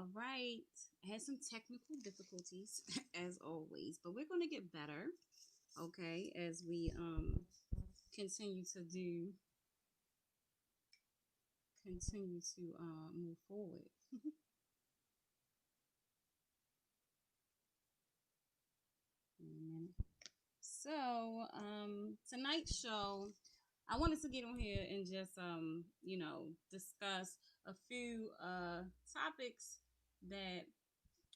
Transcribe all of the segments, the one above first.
All right. I had some technical difficulties as always, but we're going to get better, okay, as we continue to move forward. Amen. So, tonight's show, I wanted to get on here and just discuss a few topics that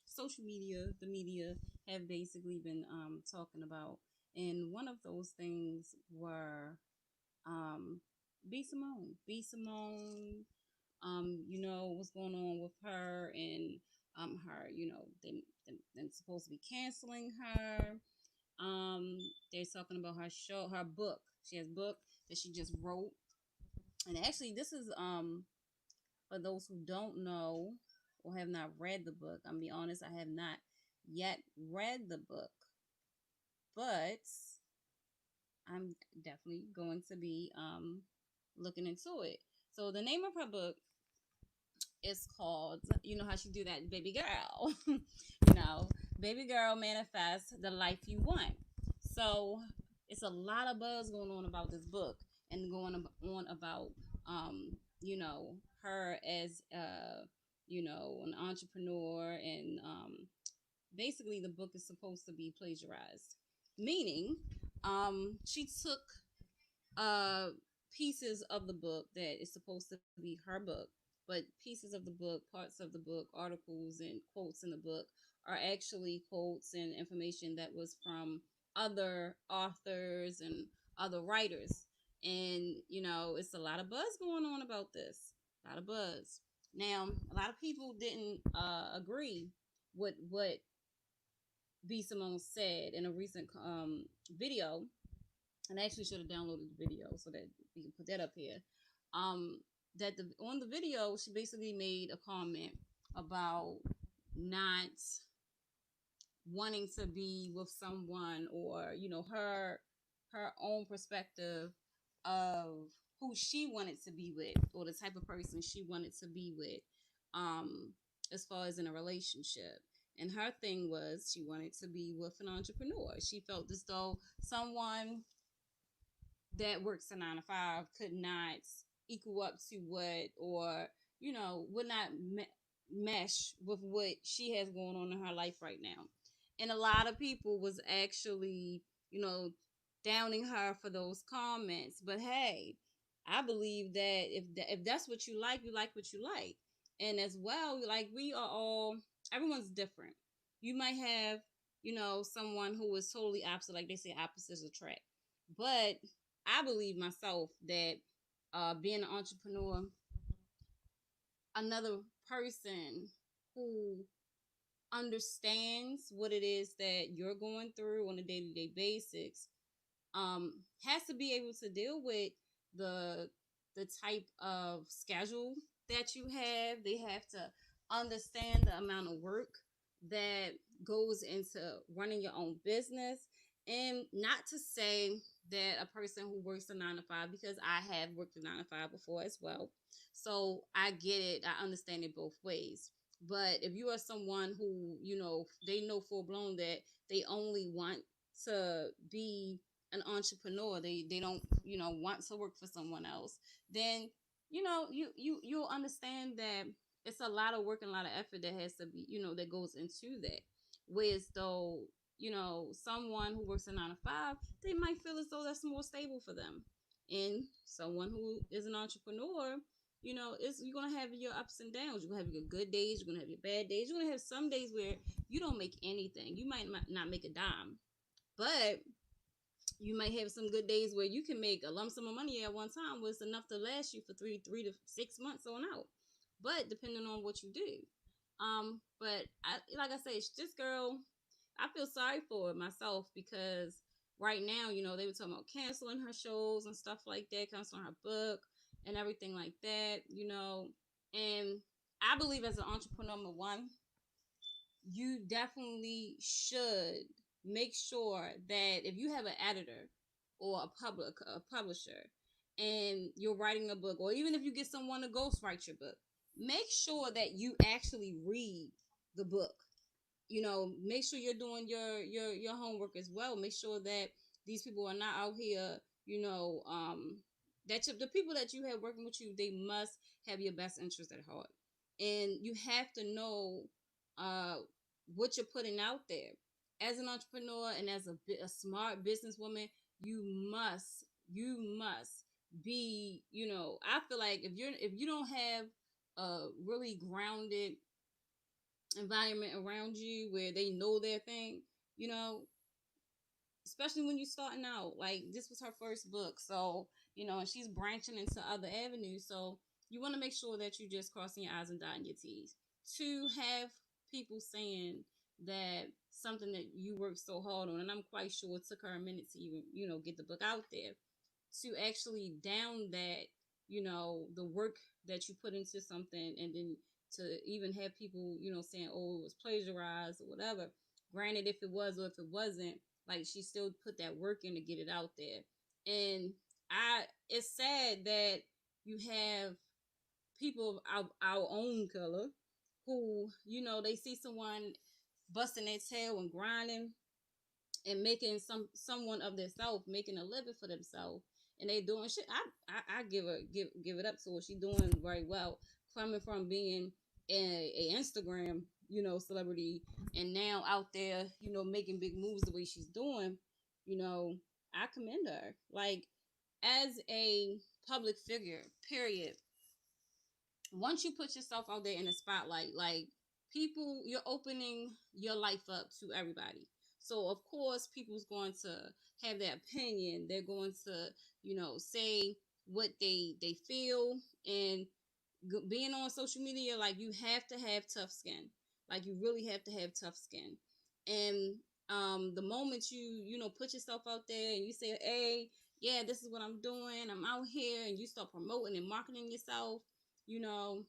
social media, the media, have basically been talking about. And one of those things were um, B Simone, what's going on with her and her, they're supposed to be canceling her. They're talking about her show, her book. She has a book that she just wrote. And actually, this is for those who don't know or have not read the book. I'm be honest, I have not yet read the book, but I'm definitely going to be looking into it. So the name of her book is called, you know how she do that, baby girl, baby girl manifest the life you want. So it's a lot of buzz going on about this book and going on about her as an entrepreneur and basically the book is supposed to be plagiarized, meaning she took uh pieces of the book that is supposed to be her book, but pieces of the book, parts of the book, articles and quotes in the book are actually quotes and information that was from other authors and other writers. And it's a lot of buzz going on about this. A lot of buzz. Now, a lot of people didn't agree with what B Simone said in a recent video, and I actually should have downloaded the video so that we can put that up here. Um, that on the video, she basically made a comment about not wanting to be with someone, or her own perspective of who she wanted to be with, or the type of person she wanted to be with, um, as far as in a relationship. And her thing was she wanted to be with an entrepreneur. She felt as though someone that works a 9 to 5 could not equal up to what, or would not mesh with what she has going on in her life right now. And a lot of people was actually downing her for those comments. But hey, I believe that if that's what you like what you like. And as well, like, we are all, everyone's different. You might have someone who is totally opposite, like they say opposites attract. But I believe myself that being an entrepreneur, another person who understands what it is that you're going through on a day-to-day basis, has to be able to deal with the type of schedule that you have. They have to understand the amount of work that goes into running your own business. And not to say that a person who works a 9 to 5, because I have worked a 9 to 5 before as well, so I get it, I understand it both ways. But if you are someone who they know full blown that they only want to be an entrepreneur, they don't want to work for someone else, then you'll understand that it's a lot of work and a lot of effort that has to be that goes into that. Whereas though someone who works a 9 to 5, they might feel as though that's more stable for them. And someone who is an entrepreneur, you're gonna have your ups and downs. You're gonna have your good days, you're gonna have your bad days, you're gonna have some days where you don't make anything. You might not make a dime, but you might have some good days where you can make a lump sum of money at one time, was enough to last you for three to 6 months on out. But depending on what you do. But like I say, this girl, I feel sorry for myself, because right now, they were talking about canceling her shows and stuff like that, canceling her book and everything like that, And I believe as an entrepreneur, number one, you definitely should make sure that if you have an editor or a publisher, and you're writing a book, or even if you get someone to ghostwrite your book, make sure that you actually read the book. Make sure you're doing your homework as well. Make sure that these people are not out here, that the people that you have working with you, they must have your best interest at heart. And you have to know uh what you're putting out there as an entrepreneur and as a smart businesswoman. You must be, I feel like if you don't have a really grounded environment around you where they know their thing, you know, especially when you're starting out. Like, this was her first book, so and she's branching into other avenues. So you want to make sure that you just crossing your I's and dotting your T's. To have people saying that something that you worked so hard on, and I'm quite sure it took her a minute to even get the book out there, to actually down that, the work that you put into something, and then to even have people, saying, oh, it was plagiarized or whatever. Granted, if it was or if it wasn't, like, she still put that work in to get it out there. And it's sad that you have people of our own color who, they see someone busting their tail and grinding and making someone of themselves, making a living for themselves, and they doing shit. I give it up to her. She doing very well, coming from being a Instagram celebrity, and now out there making big moves the way she's doing. I commend her. Like, as a public figure, period, once you put yourself out there in the spotlight, like, people, you're opening your life up to everybody. So of course, people's going to have their opinion. They're going to, say what they feel. And being on social media, like, you have to have tough skin. Like, you really have to have tough skin. And the moment you put yourself out there and you say, hey, yeah, this is what I'm doing, I'm out here, and you start promoting and marketing yourself, you know,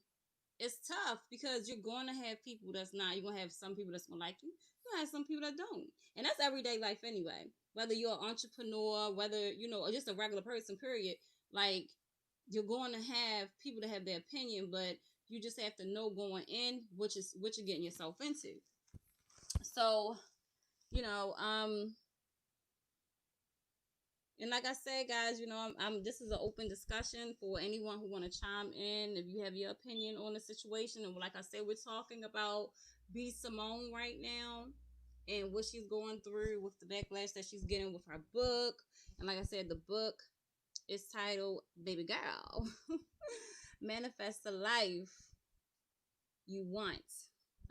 it's tough, because you're going to have people that's not. You're going to have some people that's going to like you. You're going to have some people that don't. And that's everyday life anyway. Whether you're an entrepreneur, whether, or just a regular person, period. Like, you're going to have people that have their opinion, but you just have to know going in, which is what you're getting yourself into. So, you know, um, and like I said, guys, this is an open discussion for anyone who want to chime in. If you have your opinion on the situation, and like I said, we're talking about Bsimone right now and what she's going through with the backlash that she's getting with her book. And like I said, the book is titled "Baby Girl, Manifest the Life You Want."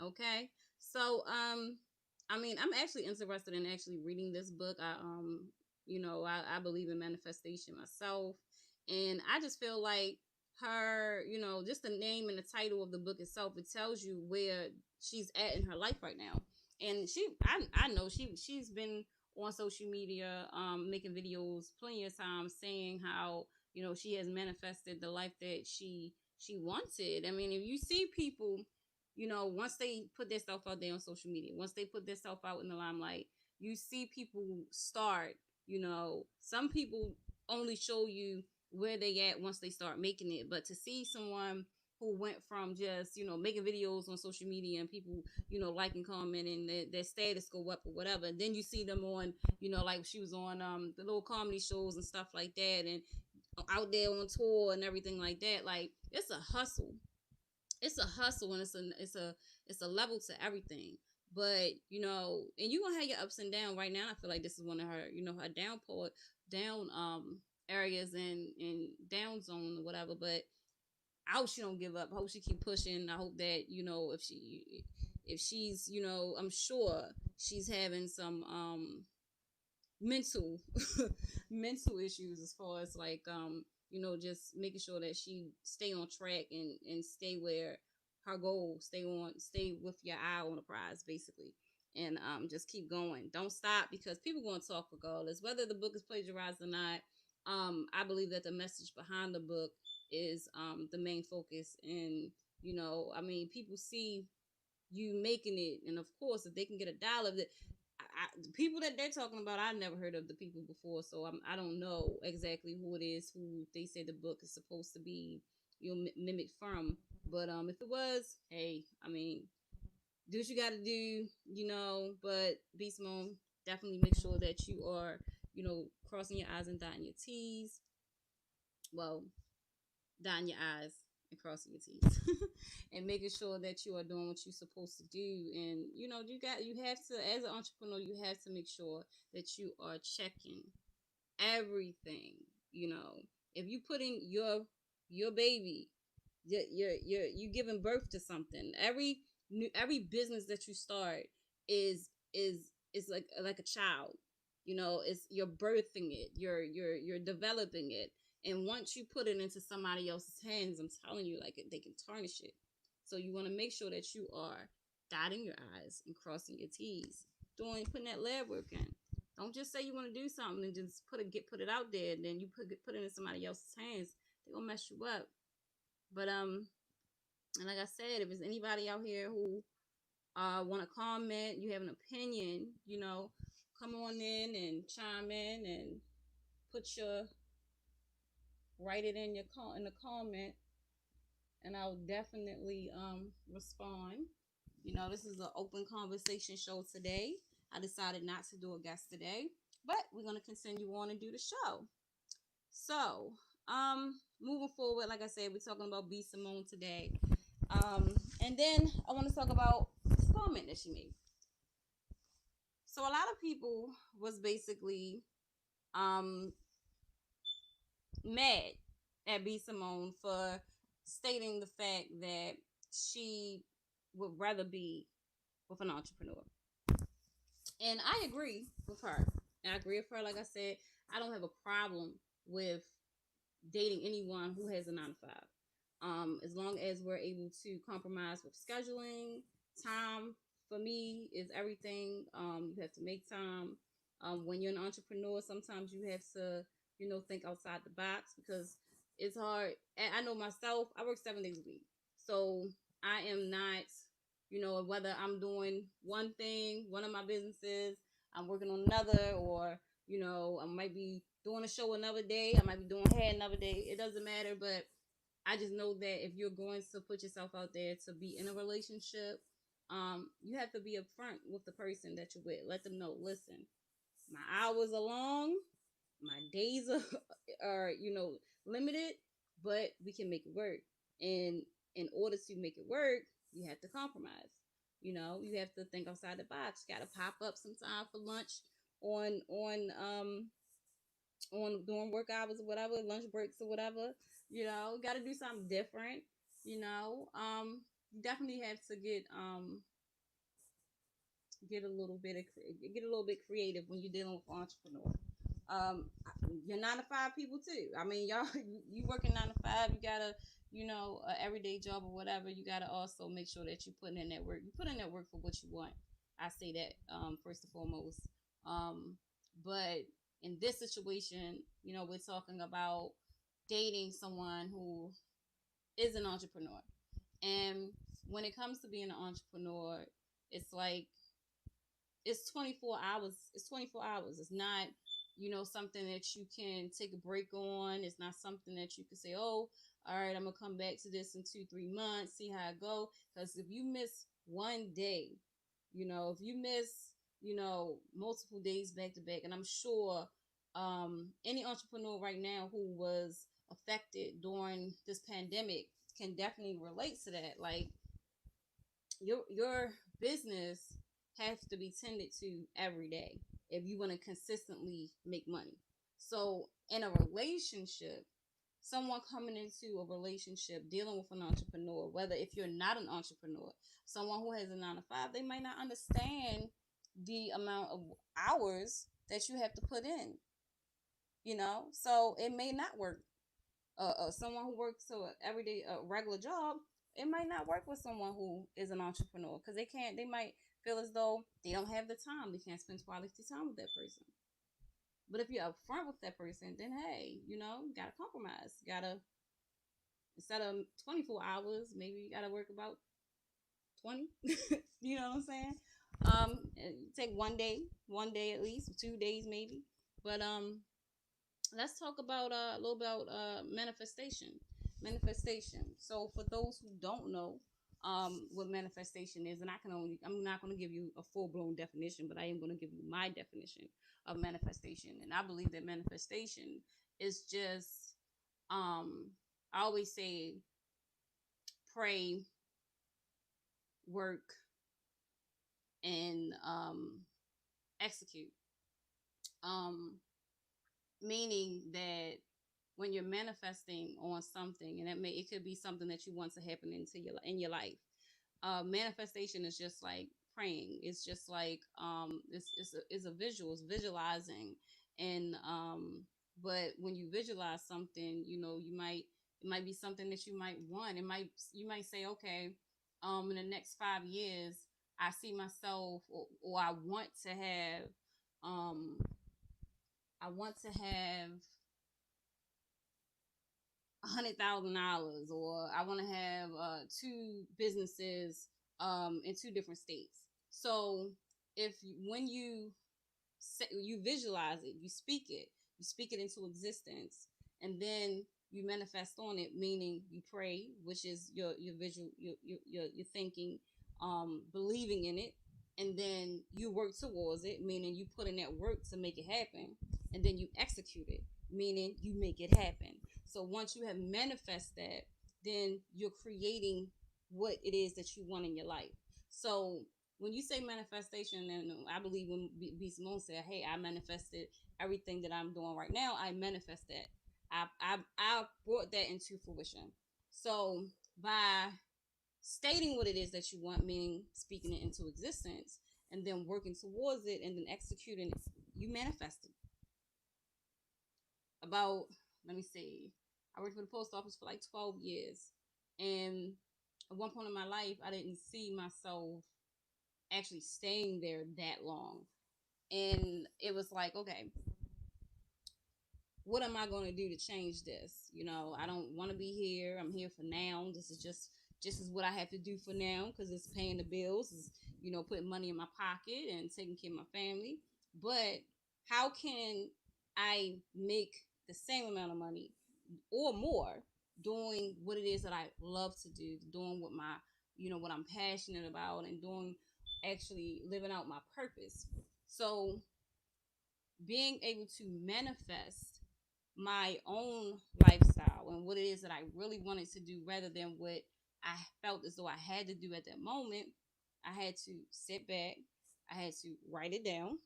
Okay, so I mean, I'm actually interested in actually reading this book. I believe in manifestation myself, and I just feel like her, just the name and the title of the book itself, it tells you where she's at in her life right now. And I know she's been on social media, making videos plenty of times, saying how she has manifested the life that she wanted. I mean, if you see people, once they put their stuff out there on social media, once they put their stuff out in the limelight, you see people start, some people only show you where they at once they start making it. But to see someone who went from just, making videos on social media and people, like and comment, and their status go up or whatever, and then you see them on, like she was on the little comedy shows and stuff like that, and out there on tour and everything like that. Like, it's a hustle. It's a hustle, and it's a level to everything. But and you're gonna have your ups and downs. Right now, I feel like this is one of her, her down areas and down zone or whatever. But I hope she don't give up. I hope she keep pushing. I hope that if she's, I'm sure she's having some mental mental issues, as far as like just making sure that she stay on track and stay where her goal, stay with your eye on the prize, basically. And just keep going, don't stop, because people going to talk regardless whether the book is plagiarized or not. I believe that the message behind the book is the main focus. And I mean, people see you making it, and of course, if they can get $1, the people that they're talking about, I never heard of the people before, so I don't know exactly who it is who they say the book is supposed to be mimic from. But if it was, hey, I mean, do what you got to do, But Bsimone, definitely make sure that you are, crossing your I's and dotting your T's. Well, dotting your I's and crossing your T's, and making sure that you are doing what you're supposed to do. And you have to, as an entrepreneur, you have to make sure that you are checking everything. If you put in your baby, you giving birth to something. Every business that you start is like a child. It's you're birthing it, you're developing it, and once you put it into somebody else's hands, I'm telling you, like, they can tarnish it. So you want to make sure that you are dotting your I's and crossing your T's, putting that lab work in. Don't just say you want to do something and just put it out there, and then you put it in somebody else's hands. They're gonna mess you up. But and like I said, if there's anybody out here who want to comment, you have an opinion, come on in and chime in and put your write it in in the comment, and I'll definitely respond. This is an open conversation show today. I decided not to do a guest today, but we're gonna continue on and do the show. So, moving forward, like I said, we're talking about Bsimone today. And then I want to talk about this comment that she made. So a lot of people was basically um mad at Bsimone for stating the fact that she would rather be with an entrepreneur. And I agree with her. I agree with her. Like I said, I don't have a problem with dating anyone who has a 9 to 5. As long as we're able to compromise with scheduling, time for me is everything. You have to make time. When you're an entrepreneur, sometimes you have to, think outside the box, because it's hard. And I know myself, I work 7 days a week. So I am not, whether I'm doing one thing, one of my businesses, I'm working on another, or I might be doing a show another day, I might be doing hair another day. It doesn't matter, but I just know that if you're going to put yourself out there to be in a relationship, you have to be upfront with the person that you're with. Let them know, listen, my hours are long, my days are limited, but we can make it work. And in order to make it work, you have to compromise. You have to think outside the box. You got to pop up sometime for lunch on doing work hours or whatever, lunch breaks or whatever. Got to do something different. You definitely have to get a little bit creative when you're dealing with an entrepreneur. You're 9 to 5 people too. I mean, y'all, you working 9 to 5. You gotta, a everyday job or whatever. You gotta also make sure that you putting in that work. You put in that work for what you want. I say that first and foremost. But in this situation, we're talking about dating someone who is an entrepreneur, and when it comes to being an entrepreneur, it's like it's 24 hours. It's 24 hours. It's not, something that you can take a break on. It's not something that you can say, oh, all right, I'm going to come back to this in 2-3 months, see how it go. Because if you miss one day, if you miss, multiple days back to back, and I'm sure any entrepreneur right now who was affected during this pandemic can definitely relate to that. Like, your business has to be tended to every day if you want to consistently make money. So in a relationship, someone coming into a relationship dealing with an entrepreneur, whether if you're not an entrepreneur, someone who has a 9 to 5, they might not understand the amount of hours that you have to put in. So it may not work. Someone who works a everyday regular job, it might not work with someone who is an entrepreneur, because they might feel as though they don't have the time, they can't spend quality time with that person. But if you're upfront with that person, then hey, you gotta compromise. You gotta, instead of 24 hours, maybe you gotta work about 20. You know what I'm saying? Take one day at least, 2 days maybe. But let's talk about a little about manifestation. Manifestation. So for those who don't know what manifestation is, and I'm not going to give you a full blown definition, but I am going to give you my definition of manifestation. And I believe that manifestation is just I always say pray, work, and execute. Um, Meaning that when you're manifesting on something, and it could be something that you want to happen in your life. Manifestation is just like praying. It's just like it's a visual. It's visualizing, and but when you visualize something, it might be something that you might want. You might say, okay, in the next 5 years, I see myself, or um, I want to have $100,000, or I want to have two businesses in two different states. So if when you visualize it, you speak it into existence, and then you manifest on it. Meaning you pray, which is your visual, your thinking, believing in it, and then you work towards it. Meaning you put in that work to make it happen, and then you execute it. Meaning you make it happen. So once you have manifest that, then you're creating what it is that you want in your life. So when you say manifestation, and I believe when Bsimone said, "Hey, I manifested everything that I'm doing right now. I manifest that. I brought that into fruition." So by stating what it is that you want, meaning speaking it into existence, and then working towards it, and then executing it, you manifest it. About, let me see, I worked for the post office for like 12 years, and at one point in my life, I didn't see myself actually staying there that long. And it was like, okay, what am I going to do to change this? I don't want to be here. I'm here for now. This is just is what I have to do for now, because it's paying the bills, is putting money in my pocket and taking care of my family. But how can I make the same amount of money or more doing what it is that I love to do, doing what I'm passionate about, and doing, actually living out my purpose? So being able to manifest my own lifestyle and what it is that I really wanted to do, rather than what I felt as though I had to do at that moment, I had to sit back, I had to write it down,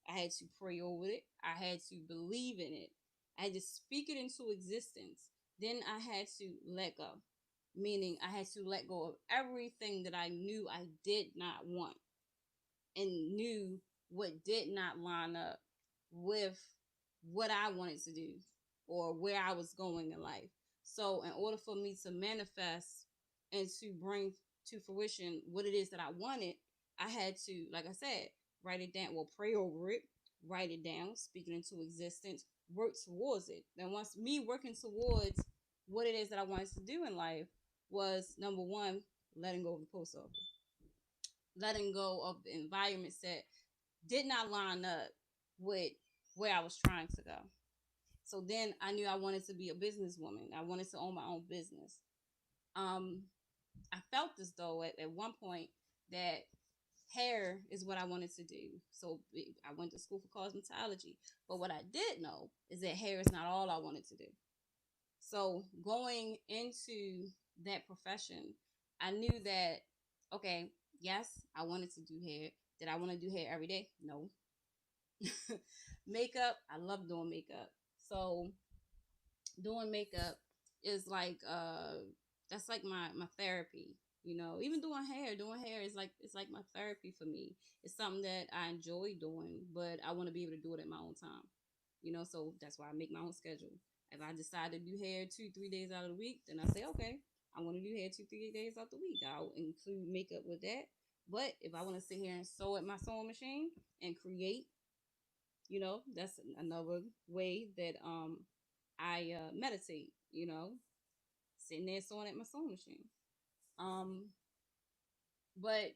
I had to pray over it, I had to believe in it, I had to speak it into existence. Then I had to let go, meaning I had to let go of everything that I knew I did not want, and knew what did not line up with what I wanted to do or where I was going in life. So, in order for me to manifest and to bring to fruition what it is that I wanted, I had to, like I said, write it down. Well, pray over it, write it down, speak it into existence, work towards it. Then, once me working towards what it is that I wanted to do in life, was number one, letting go of the post office, letting go of the environments that did not line up with where I was trying to go. So then I knew I wanted to be a businesswoman. I wanted to own my own business. Um, I felt as though at one point that hair is what I wanted to do. So I went to school for cosmetology. But what I did know is that hair is not all I wanted to do. So going into that profession, I knew that, okay, yes, I wanted to do hair. Did I want to do hair every day? No. Makeup, I love doing makeup. So doing makeup is like that's like my therapy. Even doing hair is like, it's like my therapy for me. It's something that I enjoy doing, but I want to be able to do it at my own time. So that's why I make my own schedule. If I decide to do hair 2-3 days out of the week, then I say, okay, I want to do hair 2-3 days out the week. I'll include makeup with that. But if I want to sit here and sew at my sewing machine and create, that's another way that I meditate, sitting there sewing at my sewing machine. Um, but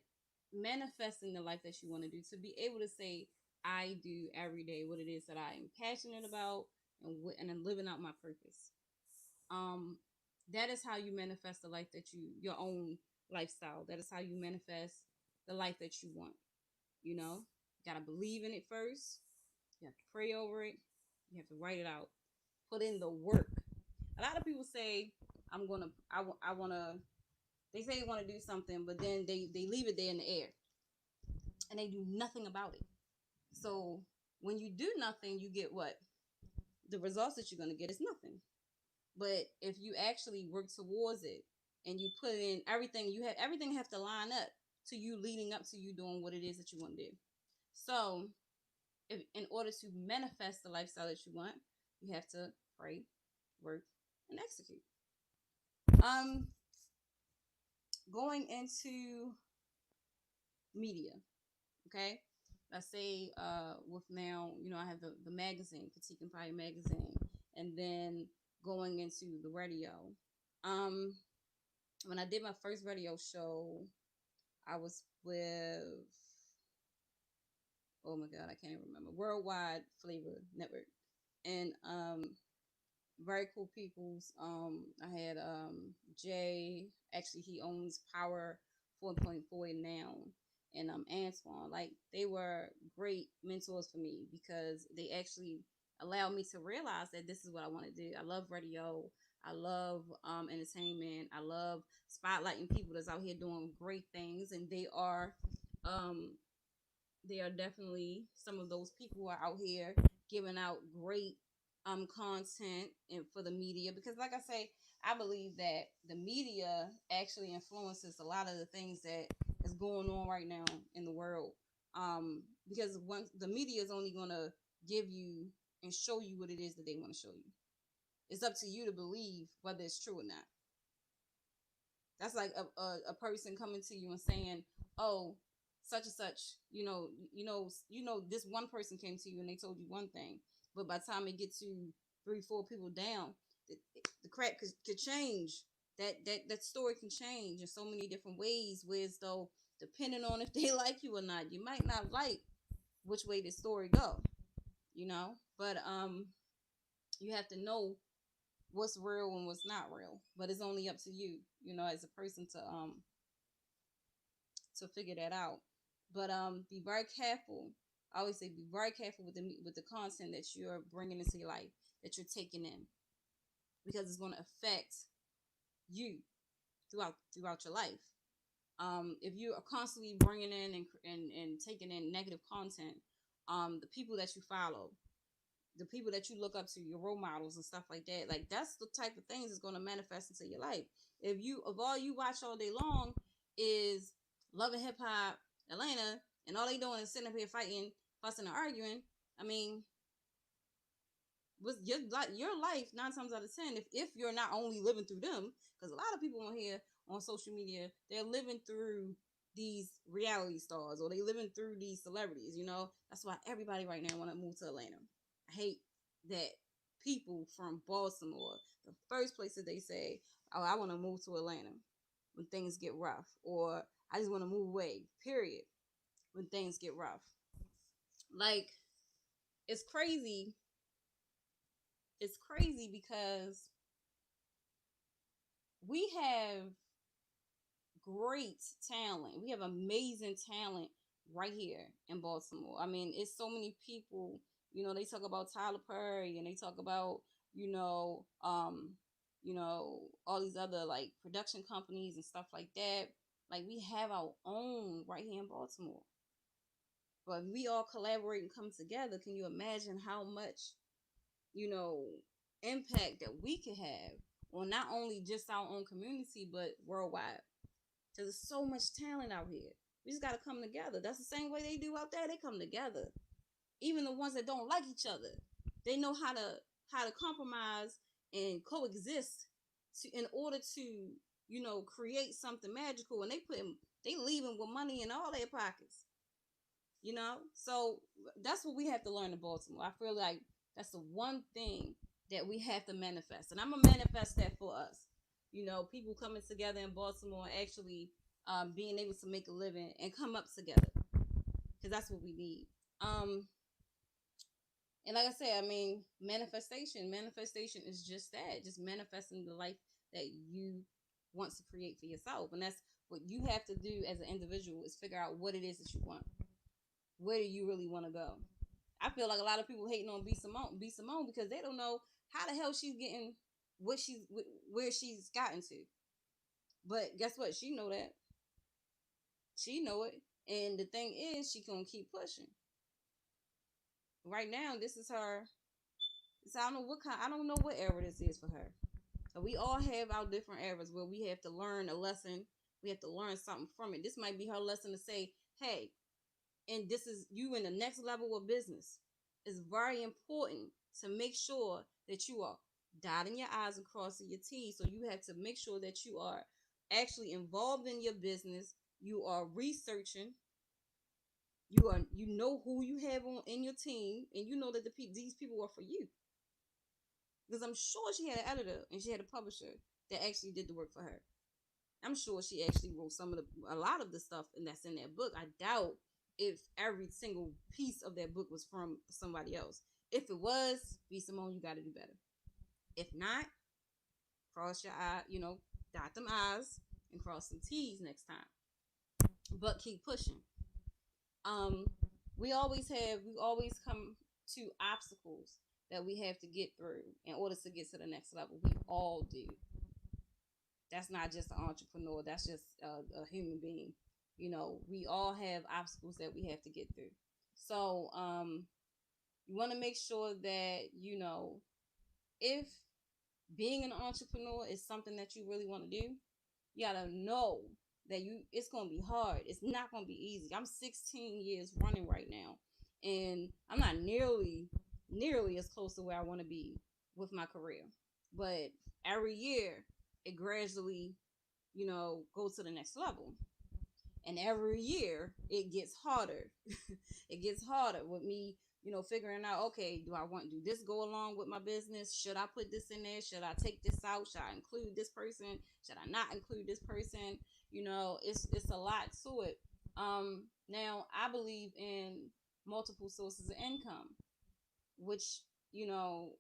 manifesting the life that you want to do, to be able to say, I do every day what it is that I am passionate about, and then living out my purpose. Um, That is how you manifest the life that your own lifestyle. That is how you manifest the life that you want. You gotta believe in it first. You have to pray over it. You have to write it out. Put in the work. A lot of people say, I wanna, they say they wanna do something, but then they leave it there in the air and they do nothing about it. So when you do nothing, you get what? The results that you're gonna get is nothing. But if you actually work towards it and you put in everything, everything have to line up to you leading up to you doing what it is that you want to do. So if in order to manifest the lifestyle that you want, you have to pray, work, and execute. Um, Going into media, okay. Let's say with now, I have the magazine, Critique Empire magazine, and then going into the radio. Um, when I did my first radio show, I was with, oh my god, I can't even remember, Worldwide Flavor Network, and very cool peoples. I had Jay. Actually, he owns Power 4.4 now, and Antoine. Like, they were great mentors for me because they actually allowed me to realize that this is what I want to do. I love radio. I love entertainment. I love spotlighting people that's out here doing great things, and um they are definitely some of those people who are out here giving out great content and for the media, because like I say, I believe that the media actually influences a lot of the things that is going on right now in the world, because once the media is only going to give you and show you what it is that they want to show you. It's up to you to believe whether it's true or not. That's like a person coming to you and saying, "Oh, such and such, this one person came to you and they told you one thing, but by the time it gets to 3, 4 people down, the crack could change. That story can change in so many different ways. Whereas though, depending on if they like you or not, you might not like which way the story go. But you have to know what's real and what's not real. But it's only up to you, as a person to figure that out. But be very careful. I always say be very careful with the content that you're bringing into your life, that you're taking in, because it's going to affect you throughout your life. If you are constantly bringing in and taking in negative content, the people that you follow, the people that you look up to, your role models and stuff like that, like that's the type of things that's going to manifest into your life. If all you watch all day long is Love and Hip Hop Atlanta, and all they doing is sitting up here fighting, fussing, and arguing, I mean, with your life 9 times out of 10, if you're not only living through them, because a lot of people on here on social media, they're living through these reality stars, or they living through these celebrities. That's why everybody right now want to move to Atlanta. I hate that people from Baltimore, the first place that they say, "Oh, I want to move to Atlanta when things get rough," or "I just want to move away, period, when things get rough." Like, it's crazy. It's crazy because we have great talent. We have amazing talent right here in Baltimore. I mean, it's so many people. They talk about Tyler Perry, and they talk about all these other like production companies and stuff like that. Like, we have our own right here in Baltimore. But if we all collaborate and come together, can you imagine how much you know impact that we could have on not only just our own community but worldwide? Because there's so much talent out here. We just got to come together. That's the same way they do out there. They come together. Even the ones that don't like each other, they know how to compromise and coexist in order to create something magical. And they leaving with money in all their pockets. So that's what we have to learn in Baltimore. I feel like that's the one thing that we have to manifest, and I'm gonna manifest that for us. People coming together in Baltimore, actually being able to make a living and come up together, because that's what we need. And like I said, I mean, manifestation is just that, just manifesting the life that you want to create for yourself. And that's what you have to do as an individual, is figure out what it is that you want. Where do you really want to go? I feel like a lot of people hating on B Simone because they don't know how the hell she's getting what she's where she's gotten to. But guess what? She know that. She know it. And the thing is, she gonna keep pushing. Right now, this is her. So I don't know what kind. I don't know what era this is for her. So we all have our different eras where we have to learn a lesson. We have to learn something from it. This might be her lesson to say, "Hey, and this is you in the next level of business. It's very important to make sure that you are dotting your I's and crossing your T's. So you have to make sure that you are actually involved in your business. You are researching. You know who you have on in your team, and you know that these people are for you. Because I'm sure she had an editor and she had a publisher that actually did the work for her. I'm sure she actually wrote a lot of the stuff and that's in that book. I doubt if every single piece of that book was from somebody else. If it was, Bsimone, you got to do better. If not, cross your eye, dot them I's and cross some T's next time. But keep pushing. Um, we always come to obstacles that we have to get through in order to get to the next level. We all do. That's not just an entrepreneur. That's just a human being. We all have obstacles that we have to get through. So you want to make sure that if being an entrepreneur is something that you really want to do, you gotta know that it's gonna be hard. It's not gonna be easy. I'm 16 years running right now, and I'm not nearly as close to where I want to be with my career. But every year, it gradually, goes to the next level. And every year it gets harder. It gets harder with me, figuring out, okay, do I want to do this go along with my business? Should I put this in there? Should I take this out? Should I include this person? Should I not include this person? It's a lot to it. Now I believe in multiple sources of income, which, you know,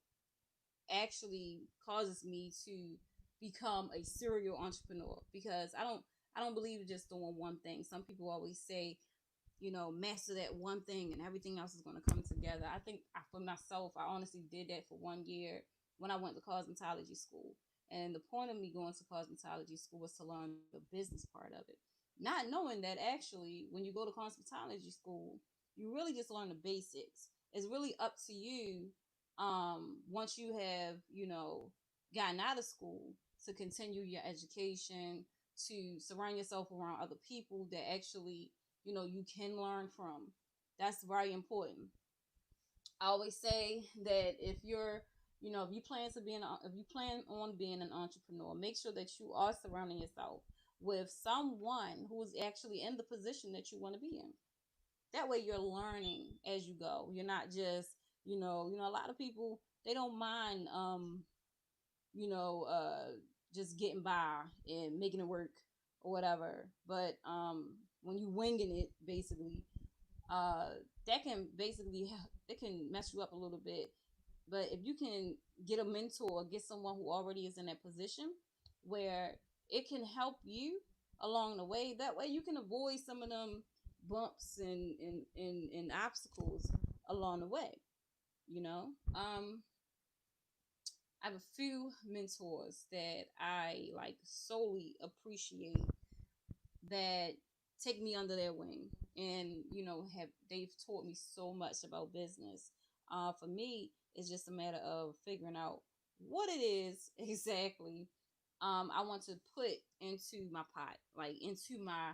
actually causes me to become a serial entrepreneur, because I don't believe in just doing one thing. Some people always say, master that one thing and everything else is going to come together. I think for myself, I honestly did that for 1 year when I went to cosmetology school. And the point of me going to cosmetology school was to learn the business part of it. Not knowing that actually, when you go to cosmetology school, you really just learn the basics. It's really up to you, once you have, gotten out of school, to continue your education, to surround yourself around other people that actually, you can learn from. That's very important. I always say that if you plan on being an entrepreneur, make sure that you are surrounding yourself with someone who is actually in the position that you want to be in. That way you're learning as you go. You're not just, a lot of people, they don't mind, you know, uh, just getting by and making it work or whatever. But when you winging it, basically, uh, that can basically it can mess you up a little bit. But if you can get a mentor, get someone who already is in that position where it can help you along the way, that way you can avoid some of them bumps and obstacles along the way. You know, I have a few mentors that I like solely appreciate, that take me under their wing, and have they've taught me so much about business. For me, it's just a matter of figuring out what it is exactly I want to put into my pot, like into my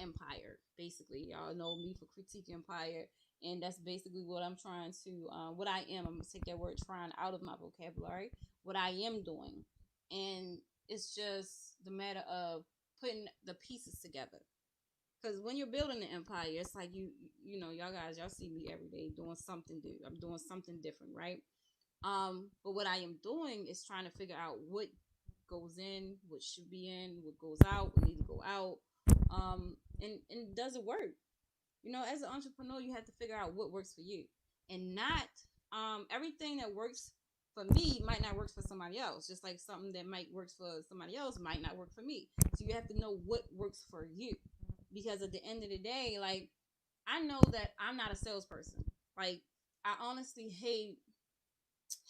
empire. Basically, y'all know me for Critique Empire, and that's basically what I'm trying to what I am. I'm gonna take that word trying out of my vocabulary. What I am doing, and it's just the matter of putting the pieces together. Because when you're building an empire, it's like y'all guys, y'all see me every day doing something. I'm doing something different, right? But what I am doing is trying to figure out what goes in, what should be in, what goes out, what need to go out. And does it work? As an entrepreneur, you have to figure out what works for you, and not everything that works for me might not work for somebody else. Just like something that might work for somebody else might not work for me. So you have to know what works for you. Because at the end of the day, like, I know that I'm not a salesperson. Like, I honestly hate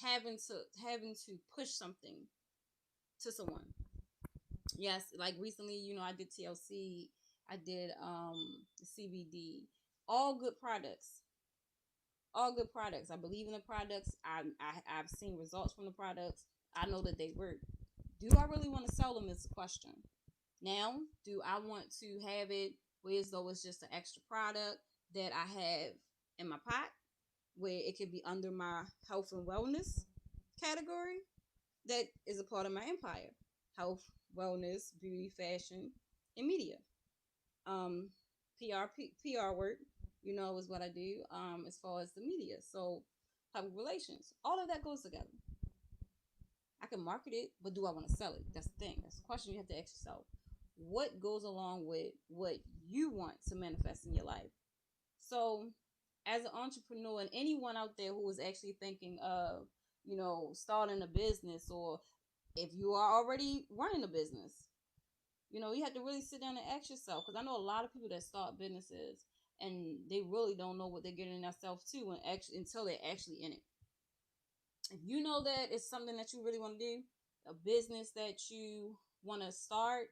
having to push something to someone. Yes, like recently, I did TLC, I did CBD, all good products. All good products. I believe in the products. I've seen results from the products. I know that they work. Do I really want to sell them is the question. Now, do I want to have it where as though it's just an extra product that I have in my pot, where it could be under my health and wellness category? That is a part of my empire. Health, wellness, beauty, fashion, and media. Um, PR work, is what I do. As far as the media, so public relations, all of that goes together. I can market it, but do I want to sell it? That's the thing. That's the question you have to ask yourself. What goes along with what you want to manifest in your life? So, as an entrepreneur, and anyone out there who is actually thinking of, starting a business, or if you are already running a business, you have to really sit down and ask yourself. Because I know a lot of people that start businesses and they really don't know what they're getting themselves to, and actually until they're actually in it. If you know that it's something that you really want to do, a business that you want to start,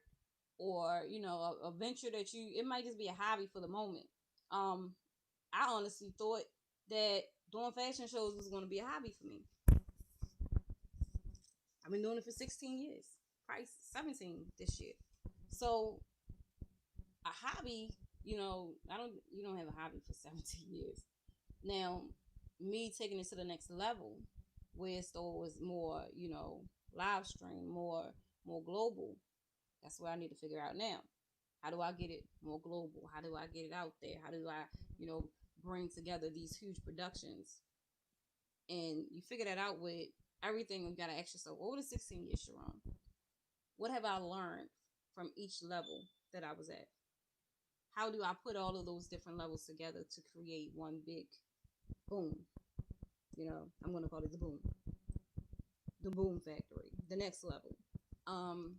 or a venture that it might just be a hobby for the moment. I honestly thought that doing fashion shows was going to be a hobby for me. I've been doing it for 16 years, probably 17 this year. So a hobby, you don't have a hobby for 17 years. Now, me taking it to the next level, where store was more, live stream, more global. That's what I need to figure out now. How do I get it more global? How do I get it out there? How do I, bring together these huge productions? And you figure that out with everything. You got to ask yourself, over the 16 years, Sharon, what have I learned from each level that I was at? How do I put all of those different levels together to create one big boom? I'm going to call it the boom factory, the next level. Um,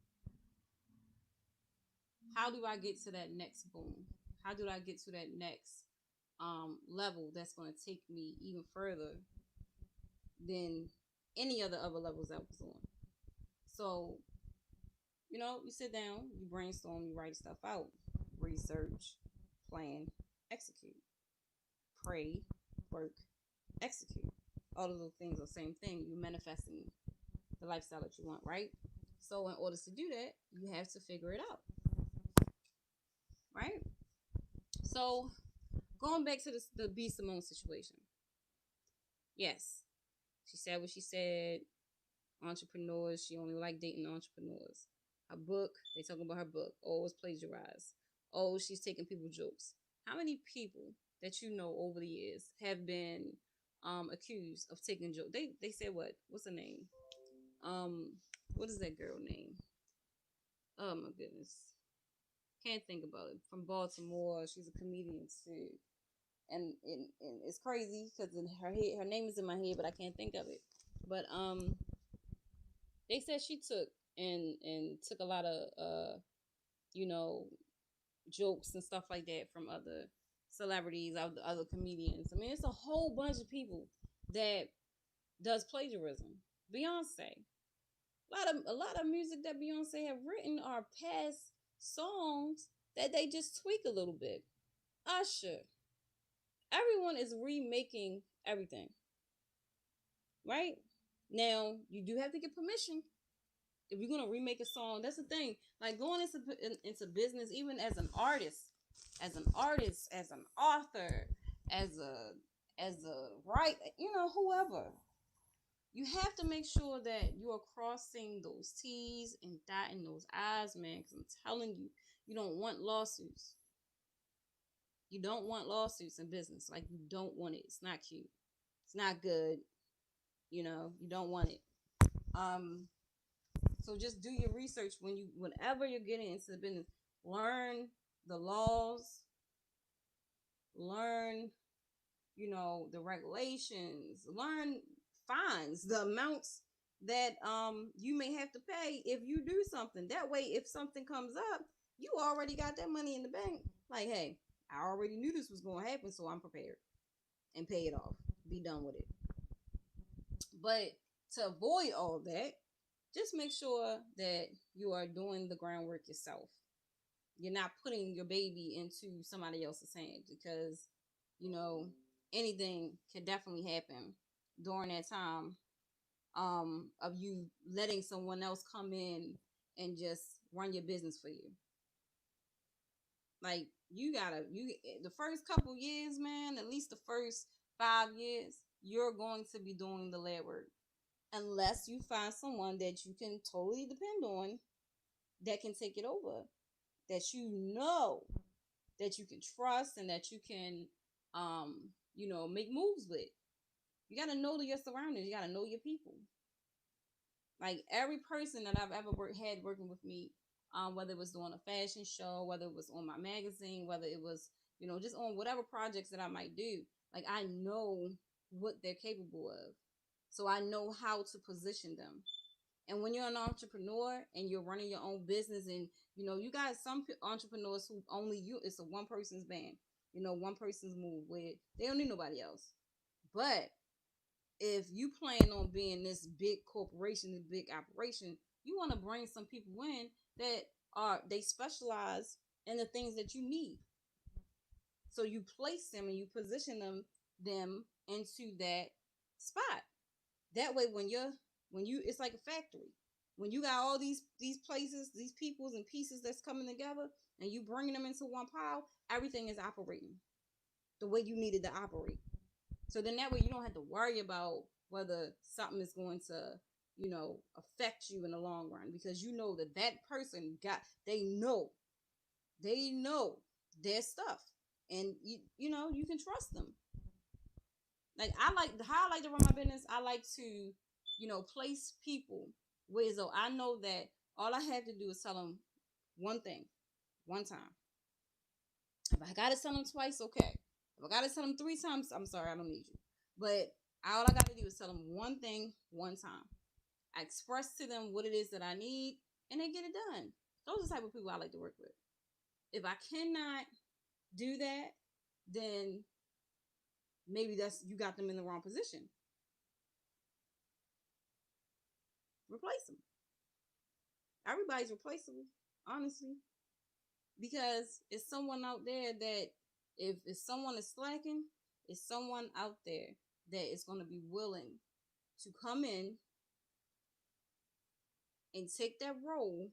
how do I get to that next boom? How do I get to that next level that's going to take me even further than any other levels I was on? So, you sit down, you brainstorm, you write stuff out, research, plan, execute, pray, work, execute. All of those things are the same thing. You're manifesting the lifestyle that you want, right? So in order to do that, you have to figure it out, right? So going back to the Bsimone situation. Yes, she said what she said. Entrepreneurs, she only like dating entrepreneurs. Her book, they talking about her book. Oh, it's plagiarized. Oh, she's taking people jokes. How many people that you know over the years have been accused of taking jokes? They said what? What's her name? Um, what is that girl name? Oh my goodness, can't think about it. From Baltimore, she's a comedian too, and it's crazy because in her head, her name is in my head, but I can't think of it. But they said she took a lot of you know jokes and stuff like that from other celebrities, other comedians. I mean, it's a whole bunch of people that does plagiarism. Beyonce, a lot of music that Beyonce have written are past songs that they just tweak a little bit. Usher, everyone is remaking everything, right? Now you do have to get permission if you're gonna remake a song. That's the thing. Like going into business, even as an author, as a writer, whoever. You have to make sure that you are crossing those T's and dotting those I's, man. Because I'm telling you, you don't want lawsuits. You don't want lawsuits in business. Like, you don't want it. It's not cute. It's not good. You don't want it. Um, so just do your research whenever you're getting into the business. Learn the laws. Learn, the regulations. Learn fines, the amounts that you may have to pay if you do something. That way, if something comes up, you already got that money in the bank. Like, hey, I already knew this was going to happen, so I'm prepared, and pay it off. Be done with it. But to avoid all that, just make sure that you are doing the groundwork yourself. You're not putting your baby into somebody else's hands, because you know anything can definitely happen during that time, of you letting someone else come in and just run your business for you. Like, you the first couple years, man, at least the first 5 years, you're going to be doing the lead work, unless you find someone that you can totally depend on, that can take it over, that that you can trust, and that you can make moves with. You got to know your surroundings. You got to know your people. Like, every person that I've ever had working with me, whether it was doing a fashion show, whether it was on my magazine, whether it was just on whatever projects that I might do, like, I know what they're capable of, so I know how to position them. And when you're an entrepreneur and you're running your own business, and you got some entrepreneurs who only it's a one person's band, one person's move, where they don't need nobody else. But if you plan on being this big corporation, this big operation, you want to bring some people in that they specialize in the things that you need. So you place them and you position them into that spot. That way, when you it's like a factory. When you got all these places, these peoples and pieces that's coming together, and you bringing them into one pile, everything is operating the way you needed to operate. So then that way you don't have to worry about whether something is going to, affect you in the long run, because you know that person they know their stuff, and you can trust them. Like, how I like to run my business. I like to, place people where, so I know that all I have to do is tell them one thing, one time. If I gotta tell them twice, okay. If I gotta tell them 3 times, I'm sorry, I don't need you. But all I gotta do is tell them one thing, one time. I express to them what it is that I need, and they get it done. Those are the type of people I like to work with. If I cannot do that, then maybe you got them in the wrong position. Replace them. Everybody's replaceable, honestly, because it's someone out there that, if someone is slacking, it's someone out there that is going to be willing to come in and take that role,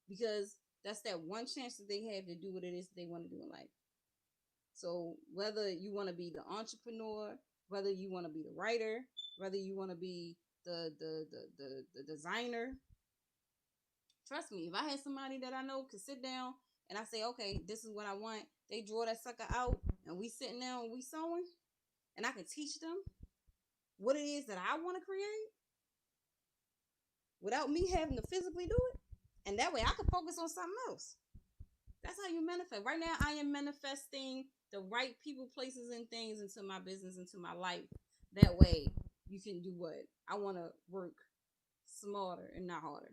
because that's that one chance that they have to do what it is that they want to do in life. So whether you want to be the entrepreneur, whether you want to be the writer, whether you want to be the designer, trust me, if I had somebody that I know could sit down and I say, okay, this is what I want, they draw that sucker out, and we sitting down and we sewing, and I can teach them what it is that I want to create without me having to physically do it. And that way I can focus on something else. That's how you manifest. Right now, I am manifesting the right people, places, and things into my business, into my life. That way, you can do what? I want to work smarter and not harder.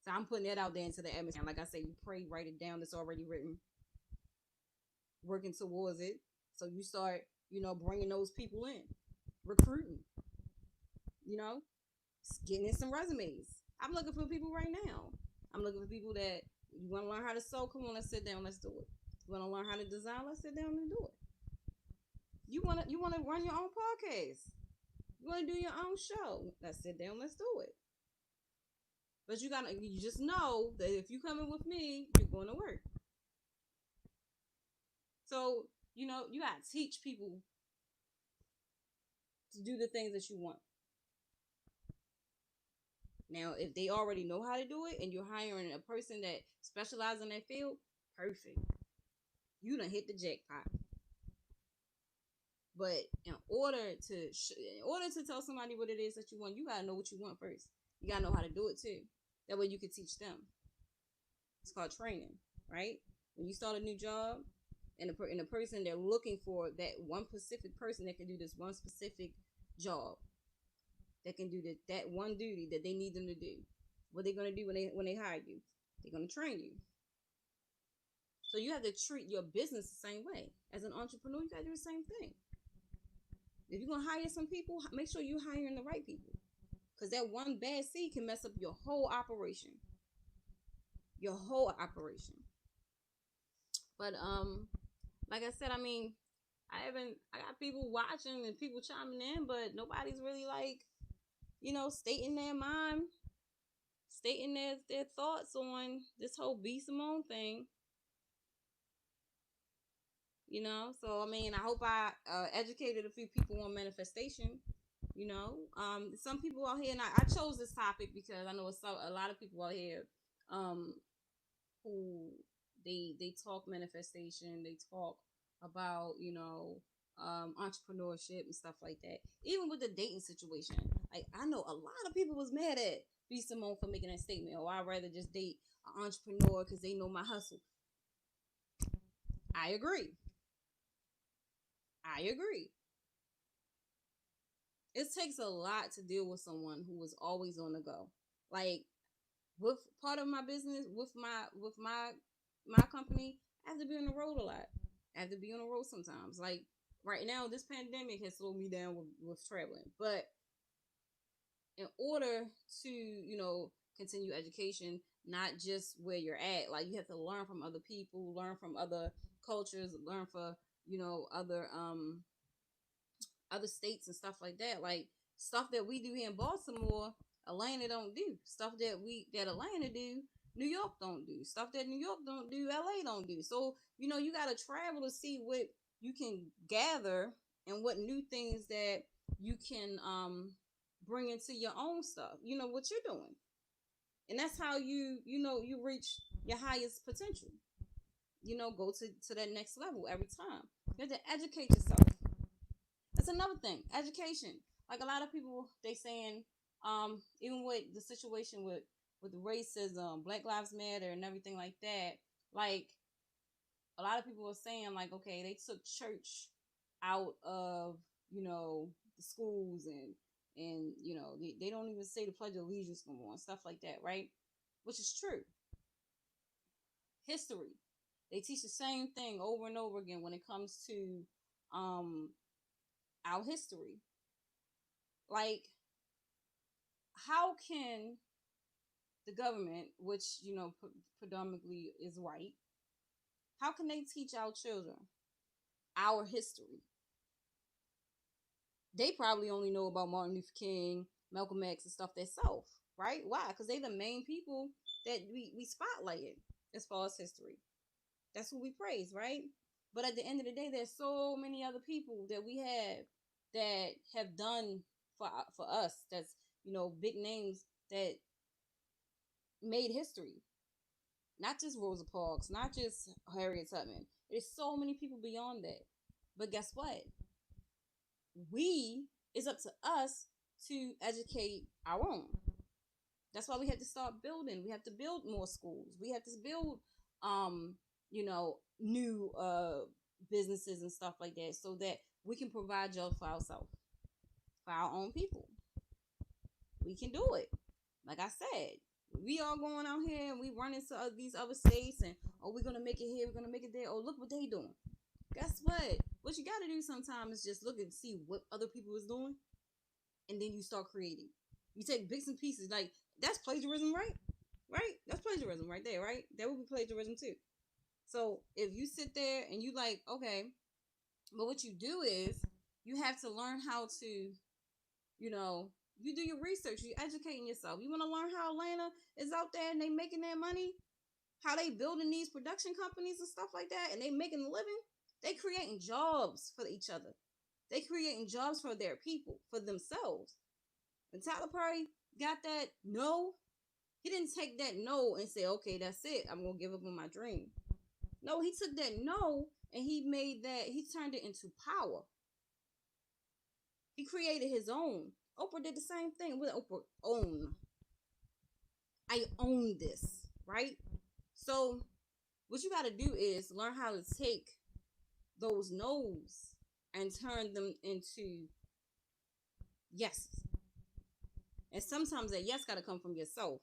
So I'm putting that out there into the atmosphere. Like I say, you pray, write it down. It's already written. Working towards it. So you start, bringing those people in, recruiting. Getting in some resumes. I'm looking for people right now. I'm looking for people that, you want to learn how to sew. Come on, let's sit down. Let's do it. You want to learn how to design? Let's sit down and do it. You want to run your own podcast. You want to do your own show? Let's sit down. Let's do it. But you just know that if you come in with me, you're going to work. So, you got to teach people to do the things that you want. Now, if they already know how to do it and you're hiring a person that specializes in that field, perfect. You done hit the jackpot. But in order to tell somebody what it is that you want, you gotta know what you want first. You gotta know how to do it too. That way you can teach them. It's called training, right? When you start a new job, and the person they're looking for, that one specific person that can do this one specific job, that can do that one duty that they need them to do. What they're gonna do when they hire you? They're gonna train you. So you have to treat your business the same way. As an entrepreneur, you gotta do the same thing. If you're gonna hire some people, make sure you're hiring the right people. Because that one bad seed can mess up your whole operation. Your whole operation. But like I said, I mean, I got people watching and people chiming in, but nobody's really like, stating their mind, stating their thoughts on this whole Bsimone thing. So I mean, I hope I educated a few people on manifestation. Some people out here, and I chose this topic because I know a lot of people out here um, who they talk manifestation, they talk about entrepreneurship and stuff like that. Even with the dating situation, like I know a lot of people was mad at B Simone for making that statement. Oh, I'd rather just date an entrepreneur because they know my hustle. I agree. I agree. It takes a lot to deal with someone who is always on the go. Like with part of my business, with my company, I have to be on the road a lot. I have to be on the road sometimes. Like right now, this pandemic has slowed me down with traveling. But in order to, continue education, not just where you're at, like you have to learn from other people, learn from other cultures, learn for, other states and stuff like that. Like stuff that we do here in Baltimore, Atlanta don't do. Stuff that Atlanta do, New York don't do. Stuff that New York don't do, LA don't do. So, you gotta travel to see what you can gather and what new things that you can bring into your own stuff. What you're doing. And that's how you reach your highest potential. Go to that next level every time. You have to educate yourself. That's another thing. Education. Like a lot of people, they saying, even with the situation with the racism, Black Lives Matter, and everything like that. Like a lot of people are saying, like, okay, they took church out of the schools, and they don't even say the Pledge of Allegiance no more and stuff like that, right? Which is true. History. They teach the same thing over and over again when it comes to um our history. Like, how can the government, which predominantly is white, how can they teach our children our history? They probably only know about Martin Luther King, Malcolm X, and stuff themselves, right? Why? Because they the main people that we spotlighted as far as history. That's who we praise, right? But at the end of the day, there's so many other people that we have that have done for us. That's big names that made history. Not just Rosa Parks, not just Harriet Tubman. There's so many people beyond that. But guess what? It's up to us to educate our own. That's why we have to start building. We have to build more schools. We have to build, new businesses and stuff like that, so that we can provide jobs for ourselves, for our own people. We can do it. Like I said, we all going out here and we run into these other states, and we're gonna make it here, we're gonna make it there. Oh, look what they doing. Guess what? What you gotta do sometimes is just look and see what other people is doing, and then you start creating. You take bits and pieces. Like that's plagiarism, right? Right? That's plagiarism right there, right? That would be plagiarism too. So if you sit there and you like, okay, but what you do is you have to learn how to, you do your research, you educating yourself. You want to learn how Atlanta is out there and they making their money, how they building these production companies and stuff like that, and they making a living. They creating jobs for each other. They creating jobs for their people, for themselves. And Tyler Perry got that no. He didn't take that no and say, okay, that's it. I'm gonna give up on my dream. No, he took that no and he turned it into power. He created his own. Oprah did the same thing. With Oprah own? I own this, right? So what you got to do is learn how to take those no's and turn them into yeses. And sometimes that yes got to come from yourself.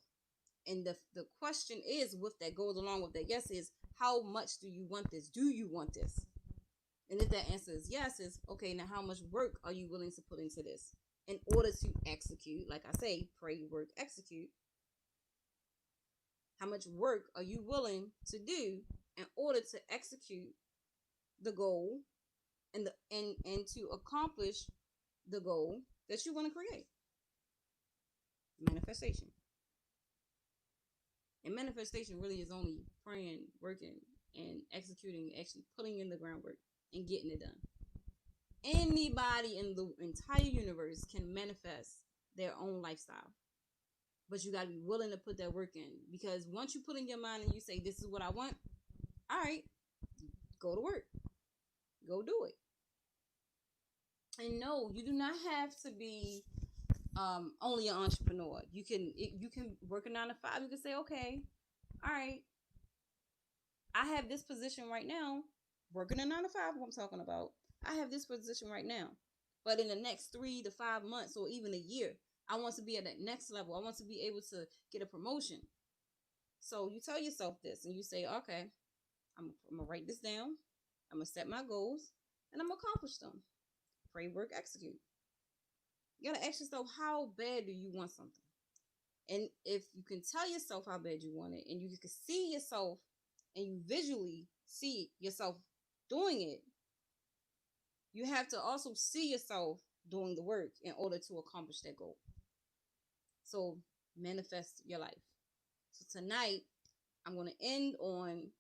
And the question is, with that goes along with that yes, is how much do you want this? Do you want this? And if that answer is yes, is okay, now how much work are you willing to put into this in order to execute? Like I say, pray, work, execute. How much work are you willing to do in order to execute the goal and to accomplish the goal that you want to create? Manifestation. And manifestation really is only praying, working, and executing, actually putting in the groundwork and getting it done. Anybody in the entire universe can manifest their own lifestyle. But you got to be willing to put that work in. Because once you put in your mind and you say, this is what I want, all right, go to work. Go do it. And no, you do not have to be only an entrepreneur. You can work a 9 to 5. You can say, okay, all right, I have this position right now, working a 9 to 5. What I'm talking about, I have this position right now, but in the next 3 to 5 months or even a year, I want to be at that next level. I want to be able to get a promotion. So you tell yourself this, and you say, okay, I'm gonna write this down. I'm gonna set my goals, and I'm gonna accomplish them. Pray, work, execute. You gotta ask yourself, how bad do you want something? And if you can tell yourself how bad you want it, and you can see yourself, and you visually see yourself doing it, you have to also see yourself doing the work in order to accomplish that goal. So manifest your life. So tonight, I'm going to end on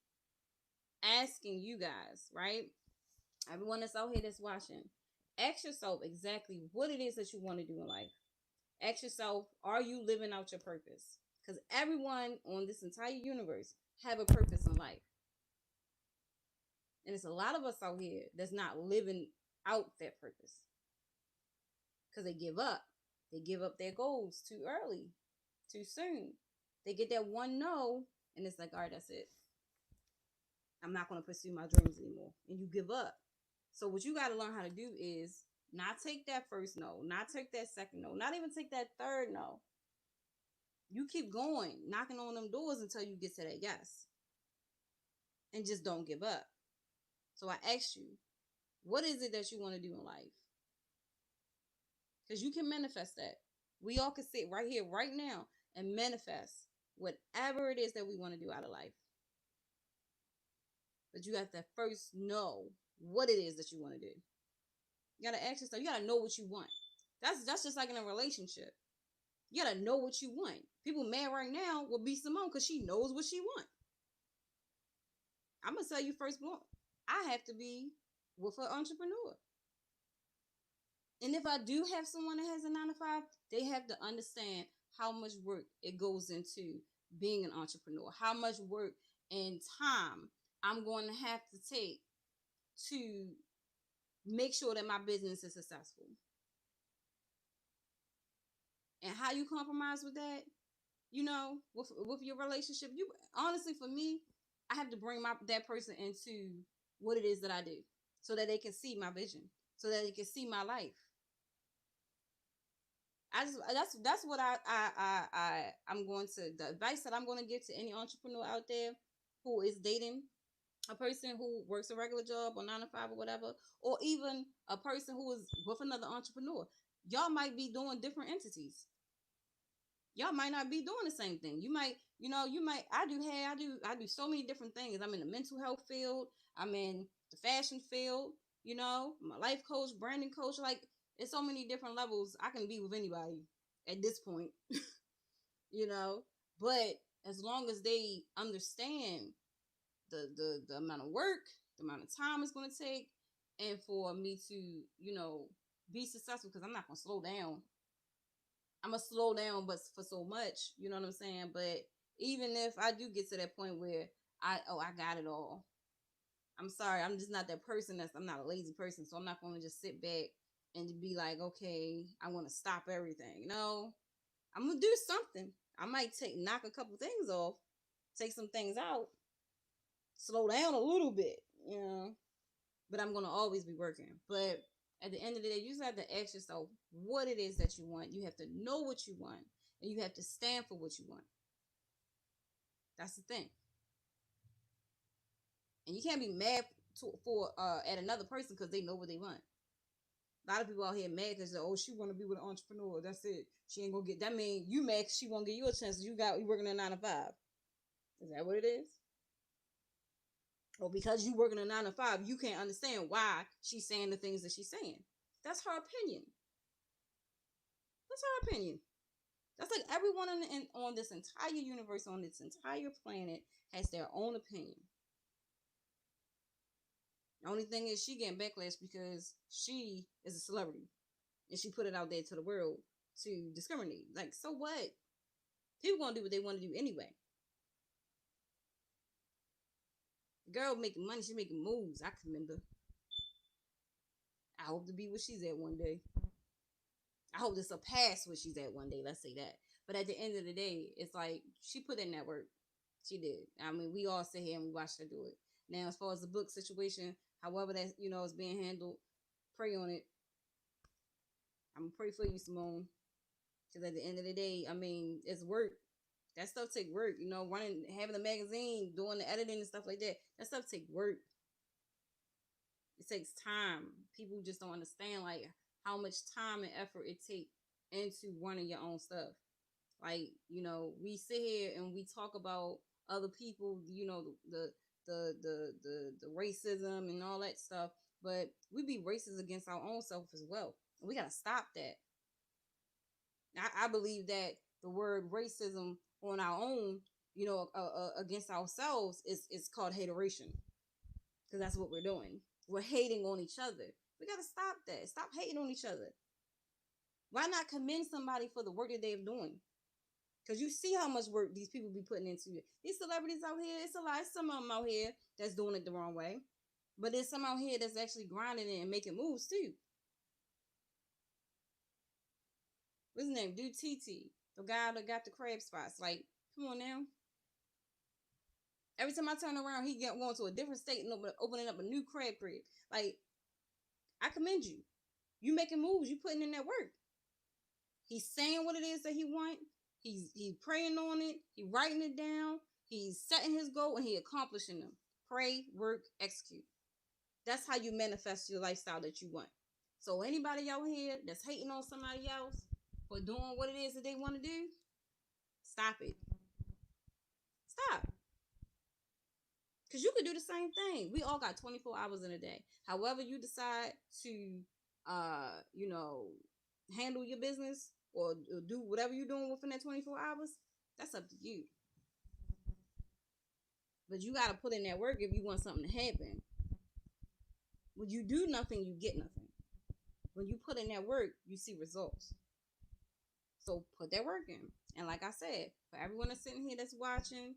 asking you guys, right? Everyone that's out here that's watching, ask yourself exactly what it is that you want to do in life. Ask yourself, are you living out your purpose? Because everyone on this entire universe have a purpose in life. And it's a lot of us out here that's not living out that purpose. Because they give up. They give up their goals too early, too soon. They get that one no, and it's like, all right, that's it. I'm not going to pursue my dreams anymore. And you give up. So what you got to learn how to do is not take that first no, not take that second no, not even take that third no. You keep going, knocking on them doors until you get to that yes. And just don't give up. So I ask you, what is it that you want to do in life? Because you can manifest that. We all can sit right here, right now, and manifest whatever it is that we want to do out of life. But you have to first know what it is that you want to do. You got to ask yourself, you got to know what you want. That's just like in a relationship. You got to know what you want. People mad right now will be Bsimone because she knows what she wants. I'm going to tell you first, I have to be with an entrepreneur. And if I do have someone that has a 9 to 5, they have to understand how much work it goes into being an entrepreneur, how much work and time I'm going to have to take to make sure that my business is successful. And how you compromise with that, with your relationship, you honestly, for me, I have to bring that person into what it is that I do so that they can see my vision, so that they can see my life. That's what I'm going to, the advice that I'm going to give to any entrepreneur out there who is dating a person who works a regular job or 9 to 5 or whatever, or even a person who is with another entrepreneur. Y'all might be doing different entities. Y'all might not be doing the same thing. You might, I do so many different things. I'm in the mental health field. I'm in the fashion field. I'm a life coach, branding coach. Like, there's so many different levels. I can be with anybody at this point, But as long as they understand the amount of work, the amount of time it's going to take, and for me to, be successful, because I'm not going to slow down. I'm going to slow down, but for so much, you know what I'm saying? But even if I do get to that point where I got it all, I'm sorry, I'm just not that person. I'm not a lazy person, so I'm not going to just sit back and be like, okay, I want to stop everything. No, I'm going to do something. I might knock a couple things off, take some things out, slow down a little bit, but I'm gonna always be working. But at the end of the day, you just have to ask yourself what it is that you want. You have to know what you want, and you have to stand for what you want. That's the thing. And you can't be mad for at another person because they know what they want. A lot of people out here mad because oh, she want to be with an entrepreneur. That's it. She ain't gonna get that. Mean you mad? She won't give you a chance. You working a 9 to 5. Is that what it is? Or because you working a 9 to 5, you can't understand why she's saying the things that she's saying. That's her opinion. That's her opinion. That's like everyone on this entire universe, on this entire planet, has their own opinion. The only thing is she getting backlash because she is a celebrity and she put it out there to the world to discriminate. Like, so what? People gonna do what they want to do anyway. The girl making money, she making moves. I commend her. I hope to be where she's at one day. I hope to surpass where she's at one day. Let's say that. But at the end of the day, it's like she put in that work. She did. I mean, we all sit here and we watched her do it. Now, as far as the book situation, however that is being handled, pray on it. I'm gonna pray for you, Simone. Because at the end of the day, I mean, it's work. That stuff take work. Running, having a magazine, doing the editing and stuff like that. That stuff take work. It takes time. People just don't understand like how much time and effort it takes into running your own stuff. Like, we sit here and we talk about other people, the racism and all that stuff, but we be racist against our own self as well. And we gotta stop that. I believe that the word racism on our own, against ourselves is called hateration, because that's what we're doing. We're hating on each other. We gotta stop that. Stop hating on each other. Why not commend somebody for the work that they're doing? Because you see how much work these people be putting into it. These celebrities out here, it's a lot. Some of them out here that's doing it the wrong way. But there's some out here that's actually grinding it and making moves too. What's his name? Dude TT. The guy that got the crab spots. Like, come on now. Every time I turn around, he going to a different state and opening up a new crab crib. Like, I commend you. You making moves. You putting in that work. He's saying what it is that he want. He's praying on it. He writing it down. He's setting his goal and he accomplishing them. Pray, work, execute. That's how you manifest your lifestyle that you want. So anybody out here that's hating on somebody else for doing what it is that they want to do, stop it. Stop. Because you could do the same thing. We all got 24 hours in a day. However you decide to, handle your business or do whatever you're doing within that 24 hours, that's up to you. But you got to put in that work if you want something to happen. When you do nothing, you get nothing. When you put in that work, you see results. So put that work in. And like I said, for everyone that's sitting here that's watching,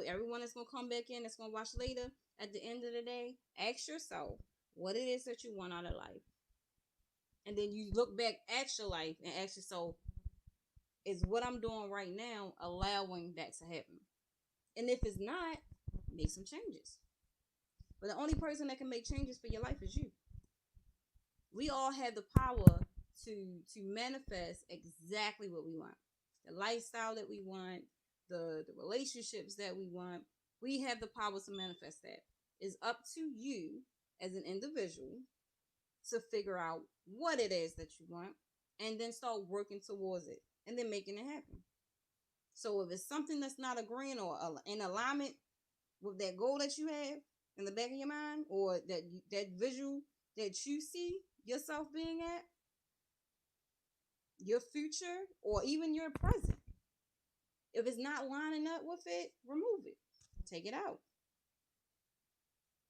everyone that's going to come back in, that's going to watch later, at the end of the day, ask yourself what it is that you want out of life. And then you look back at your life and ask yourself, is what I'm doing right now allowing that to happen? And if it's not, make some changes. But the only person that can make changes for your life is you. We all have the power to manifest exactly what we want. The lifestyle that we want, the relationships that we want. We have the power to manifest that. It's up to you as an individual to figure out what it is that you want and then start working towards it and then making it happen. So if it's something that's not agreeing or in alignment with that goal that you have in the back of your mind, or that visual that you see yourself being at, your future or even your present, if it's not lining up with it, remove it. Take it out.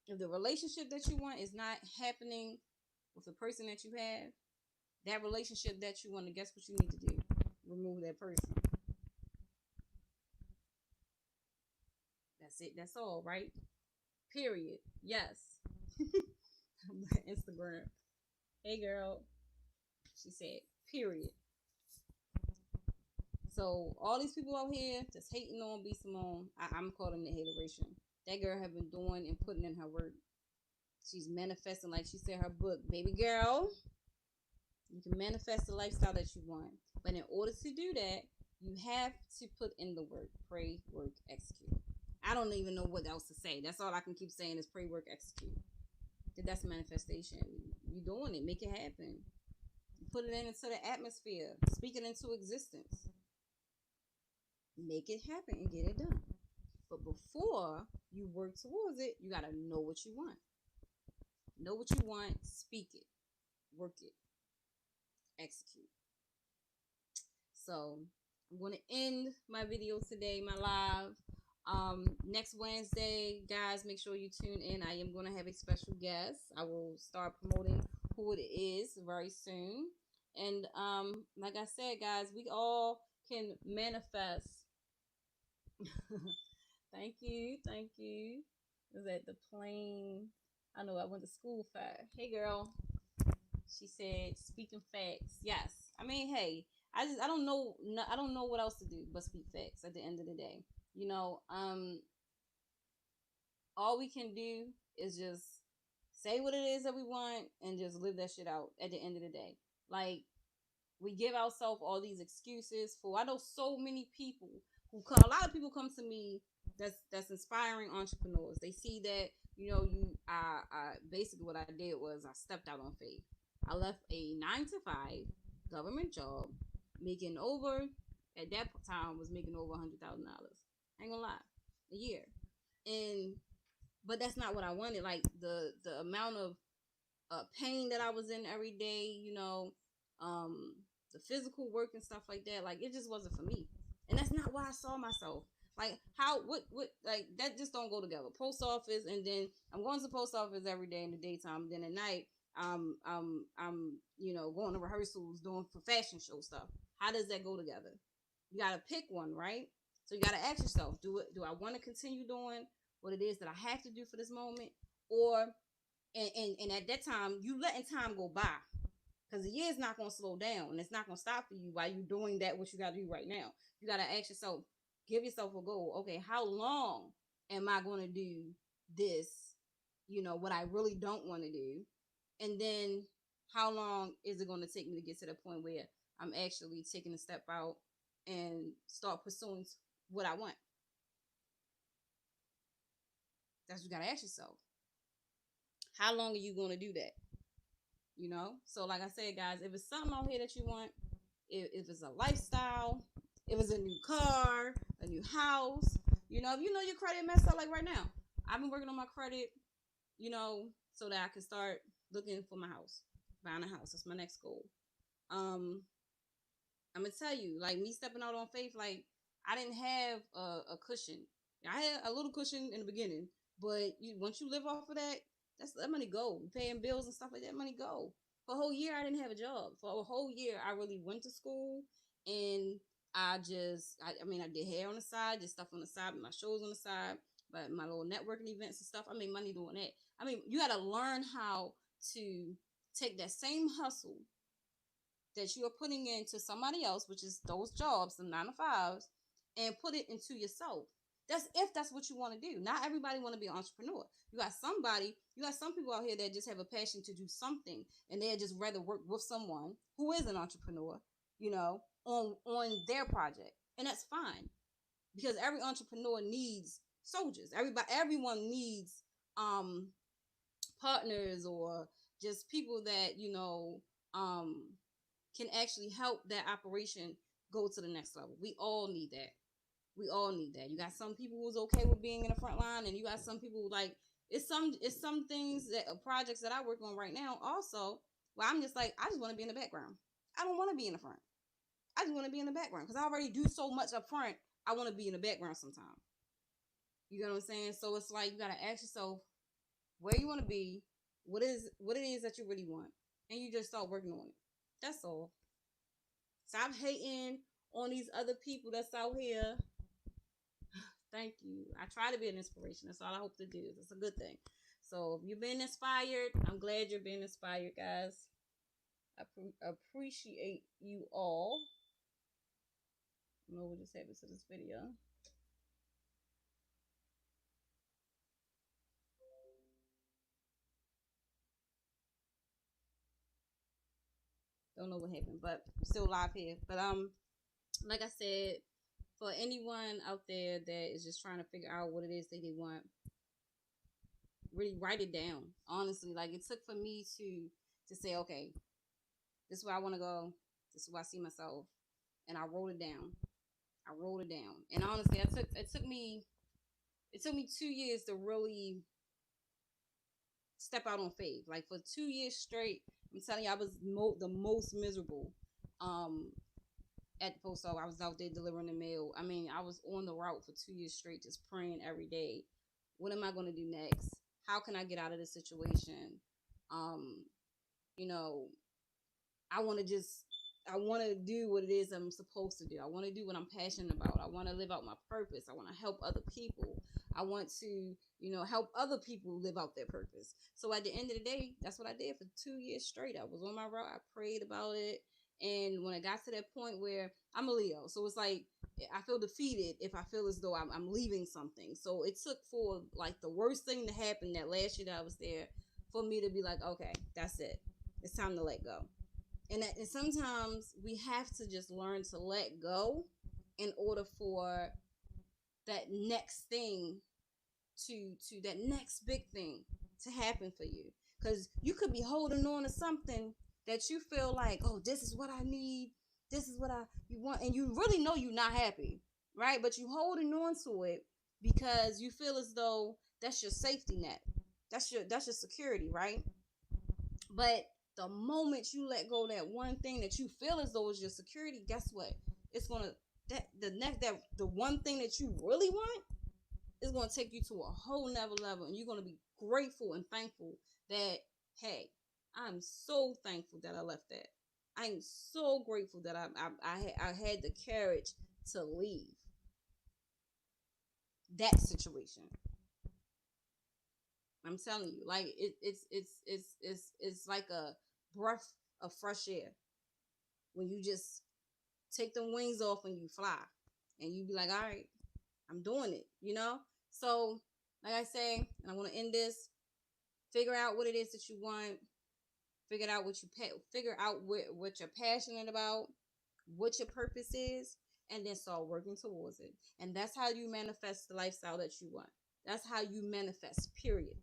If the relationship that you want is not happening with the person that you have, that relationship that you want, to guess what you need to do? Remove that person. That's it. That's all, right? Period. Yes. Instagram. Hey girl. She said, period. So all these people out here just hating on Bsimone, I'm calling it hateration. That girl have been doing and putting in her work. She's manifesting, like she said, her book, baby girl. You can manifest the lifestyle that you want. But in order to do that, you have to put in the work. Pray, work, execute. I don't even know what else to say. That's all I can keep saying is pray, work, execute. That's manifestation. You doing it. Make it happen. You put it into the atmosphere. Speak it into existence. Make it happen and get it done. But before you work towards it, you got to know what you want. Know what you want. Speak it. Work it. Execute. So I'm going to end my video today, my live. Next Wednesday, guys, make sure you tune in. I am going to have a special guest. I will start promoting who it is very soon. And like I said, guys, we all can manifest. Thank you, thank you. Was that the plane? I know I went to school for. Hey, girl. She said, "Speaking facts." Yes. I mean, hey, I don't know I don't know what else to do but speak facts at the end of the day. You know, all we can do is just say what it is that we want and just live that shit out at the end of the day. Like, we give ourselves all these excuses for. I know so many people who come. A lot of people come to me that's inspiring entrepreneurs. They see that, you know, I basically what I did was I stepped out on faith. I left a 9 to 5 government job, making over at that time was making over $100,000. I ain't gonna lie, a year. And but that's not what I wanted. Like the amount of pain that I was in every day, you know, the physical work and stuff like that, like it just wasn't for me. And that's not why I saw myself. Like how what like that just don't go together. Post office, and then I'm going to the post office every day in the daytime, then at night I'm you know, going to rehearsals, doing for fashion show stuff. How does that go together? You gotta pick one, right? So you gotta ask yourself, do I want to continue doing what it is that I have to do for this moment? Or and at that time, you letting time go by, because the year is not going to slow down, and it's not going to stop for you while you're doing that what you got to do right now. You got to ask yourself, give yourself a goal. Okay, how long am I going to do this, you know, what I really don't want to do? And then how long is it going to take me to get to the point where I'm actually taking a step out and start pursuing what I want? That's what you got to ask yourself. How long are you going to do that? You know? So like I said, guys, if it's something out here that you want, if it's a lifestyle, if it's a new car, a new house, you know, if you know your credit messed up, like right now, I've been working on my credit, you know, so that I can start looking for my house, buying a house. That's my next goal. I'm gonna tell you, like me stepping out on faith, like I didn't have a cushion. I had a little cushion in the beginning, but once you live off of that, that money go. Paying bills and stuff like that, money go. For a whole year, I didn't have a job. For a whole year, I really went to school, and I mean, I did hair on the side, did stuff on the side, my shows on the side, but my little networking events and stuff. I made money doing that. I mean, you got to learn how to take that same hustle that you are putting into somebody else, which is those jobs, the 9 to 5s, and put it into yourself. That's if that's what you want to do. Not everybody want to be an entrepreneur. You got some people out here that just have a passion to do something, and they'd just rather work with someone who is an entrepreneur, you know, on their project. And that's fine. Because every entrepreneur needs soldiers. Everyone needs partners, or just people that, you know, can actually help that operation go to the next level. We all need that. We all need that. You got some people who's okay with being in the front line, and you got some people like it's some things that projects that I work on right now also, where I'm just like, I just want to be in the background. I don't want to be in the front. I just want to be in the background because I already do so much up front. I want to be in the background sometimes. You know what I'm saying? So it's like you gotta ask yourself where you want to be, what it is that you really want, and you just start working on it. That's all. Stop hating on these other people that's out here. Thank you. I try to be an inspiration. That's all I hope to do. It's a good thing. So if you've been inspired, I'm glad you're being inspired, guys. I appreciate you all. I don't know what just happened to this video. Don't know what happened, but I'm still live here. But like I said, for anyone out there that is just trying to figure out what it is that they want, really write it down. Honestly, like it took for me to say, okay, this is where I want to go. This is where I see myself, and I wrote it down. I wrote it down, and honestly, it took me 2 years to really step out on faith. Like for 2 years straight, I'm telling you, I was the most miserable. Um, at the post office, I was out there delivering the mail. I mean, I was on the route for 2 years straight, just praying every day. What am I going to do next? How can I get out of this situation? Um, you know, I want to do what it is I'm supposed to do. I want to do what I'm passionate about. I want to live out my purpose. I want to help other people. I want to, help other people live out their purpose. So at the end of the day, that's what I did for 2 years straight. I was on my route. I prayed about it. And when I got to that point where I'm a Leo, so it's like I feel defeated if I feel as though I'm leaving something. So it took for like the worst thing to happen that last year that I was there for me to be like, okay, that's it. It's time to let go. And sometimes we have to just learn to let go in order for that next thing to that next big thing to happen for you, because you could be holding on to something that you feel like, oh, this is what I need, this is what you want, and you really know you're not happy, right? But you holding on to it because you feel as though that's your safety net, that's your security, right? But the moment you let go of that one thing that you feel as though is your security, guess what? It's gonna the one thing that you really want is gonna take you to a whole nother level, and you're gonna be grateful and thankful that, hey, I'm so thankful that I left that. I'm so grateful that I had the courage to leave that situation. I'm telling you, like it's like a breath of fresh air when you just take the wings off and you fly, and you be like, all right, I'm doing it. So like I say, and I want to end this, figure out what it is that you want, figure out what you're passionate about, what your purpose is, and then start working towards it. And that's how you manifest the lifestyle that you want. That's how you manifest, period.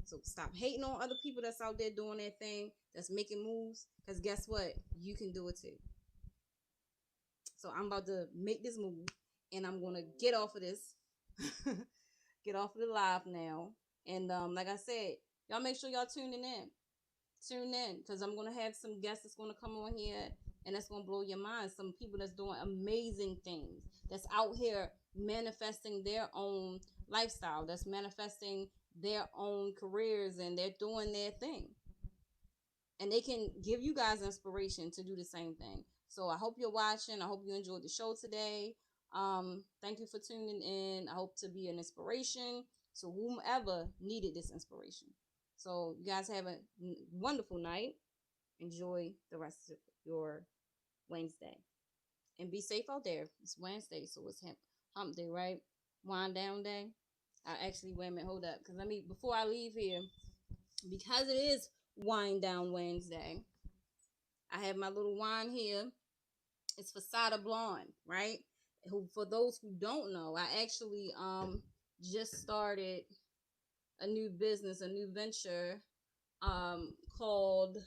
So stop hating on other people that's out there doing their thing, that's making moves, because guess what, you can do it too. So I'm about to make this move, and I'm gonna get off of this, get off of the live now. And like I said, y'all make sure y'all tune in, because I'm gonna have some guests that's gonna come on here, and that's gonna blow your mind. Some people that's doing amazing things, that's out here manifesting their own lifestyle, that's manifesting their own careers, and they're doing their thing, and they can give you guys inspiration to do the same thing. So I hope you're watching. I hope you enjoyed the show today. Thank you for tuning in. I hope to be an inspiration to whomever needed this inspiration. So you guys have a wonderful night. Enjoy the rest of your Wednesday, and be safe out there. It's Wednesday, so it's hump day, right? Wind down day. I actually, wait a minute, hold up, because before I leave here, because it is Wind Down Wednesday, I have my little wine here. It's Fasada Blonde, right? For those who don't know, I actually just started a new business, a new venture called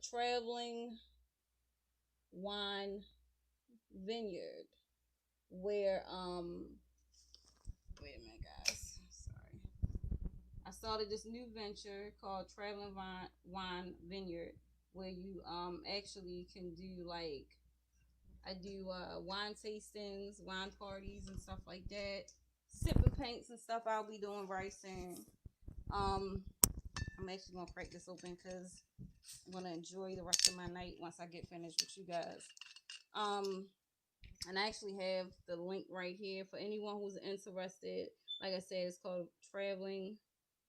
Traveling Wine Vineyard, where wait a minute, guys, sorry. I started this new venture called Traveling Wine Vineyard, where you actually can do, like, I do wine tastings, wine parties, and stuff like that. Sipping paints and stuff I'll be doing very soon. I'm actually gonna crack this open because I'm gonna enjoy the rest of my night once I get finished with you guys. And I actually have the link right here for anyone who's interested. Like I said, it's called Traveling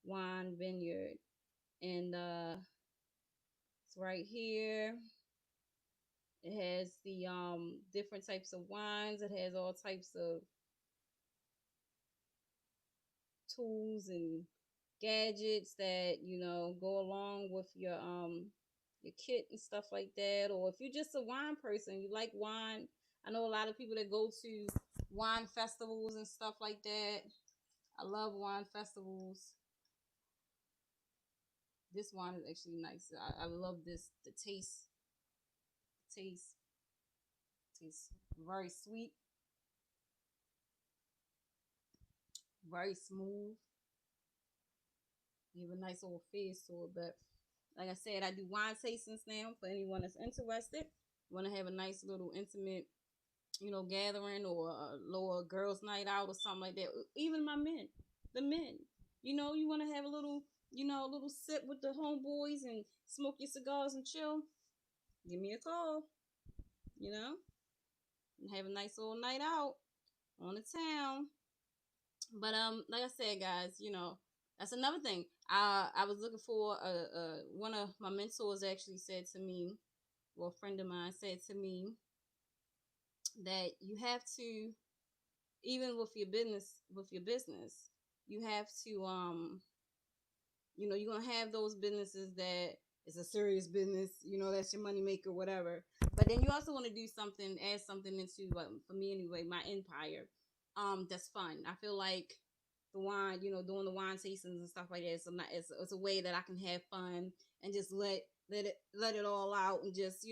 Wine Vineyard, and it's right here. It has the different types of wines. It has all types of tools and gadgets that go along with your kit and stuff like that. Or if you're just a wine person, you like wine. I know a lot of people that go to wine festivals and stuff like that. I love wine festivals. This wine is actually nice. I love this. The taste tastes very sweet, very smooth. Give a nice little face to it. But like I said, I do wine tastings now for anyone that's interested. Want to have a nice little intimate, gathering or a lower girls' night out or something like that. Even my men, the men, you want to have a little sip with the homeboys and smoke your cigars and chill. Give me a call, you know, and have a nice little night out on the town. But like I said, guys, that's another thing. I was looking for one of my mentors actually said to me, well, a friend of mine said to me that you have to, even with your business, you have to you're gonna have those businesses that it's a serious business, that's your money maker, whatever. But then you also want to do something, add something into, for me anyway, my empire. That's fun. I feel like the wine, doing the wine tastings and stuff like that. It's a way that I can have fun and just let it all out and just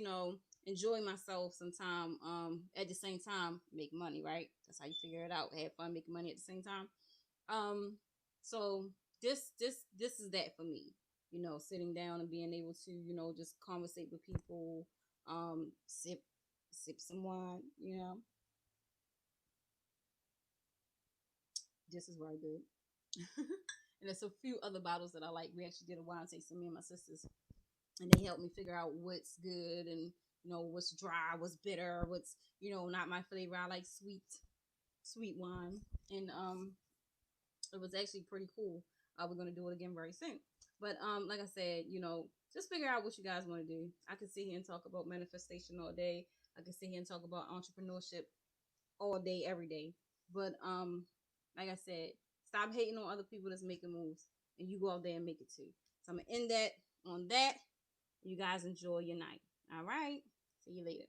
enjoy myself sometime. At the same time, make money. Right? That's how you figure it out. Have fun, make money at the same time. Um, so this is that for me. Sitting down and being able to just conversate with people, sip some wine. This is where I do. And there's a few other bottles that I like. We actually did a wine tasting, me and my sisters, and they helped me figure out what's good and what's dry, what's bitter, what's not my flavor. I like sweet wine, and it was actually pretty cool. We're gonna do it again very soon. But like I said, just figure out what you guys want to do. I can sit here and talk about manifestation all day. I can sit here and talk about entrepreneurship all day, every day. But like I said, stop hating on other people that's making moves, and you go out there and make it too. So I'm gonna end that on that. You guys enjoy your night. All right. See you later.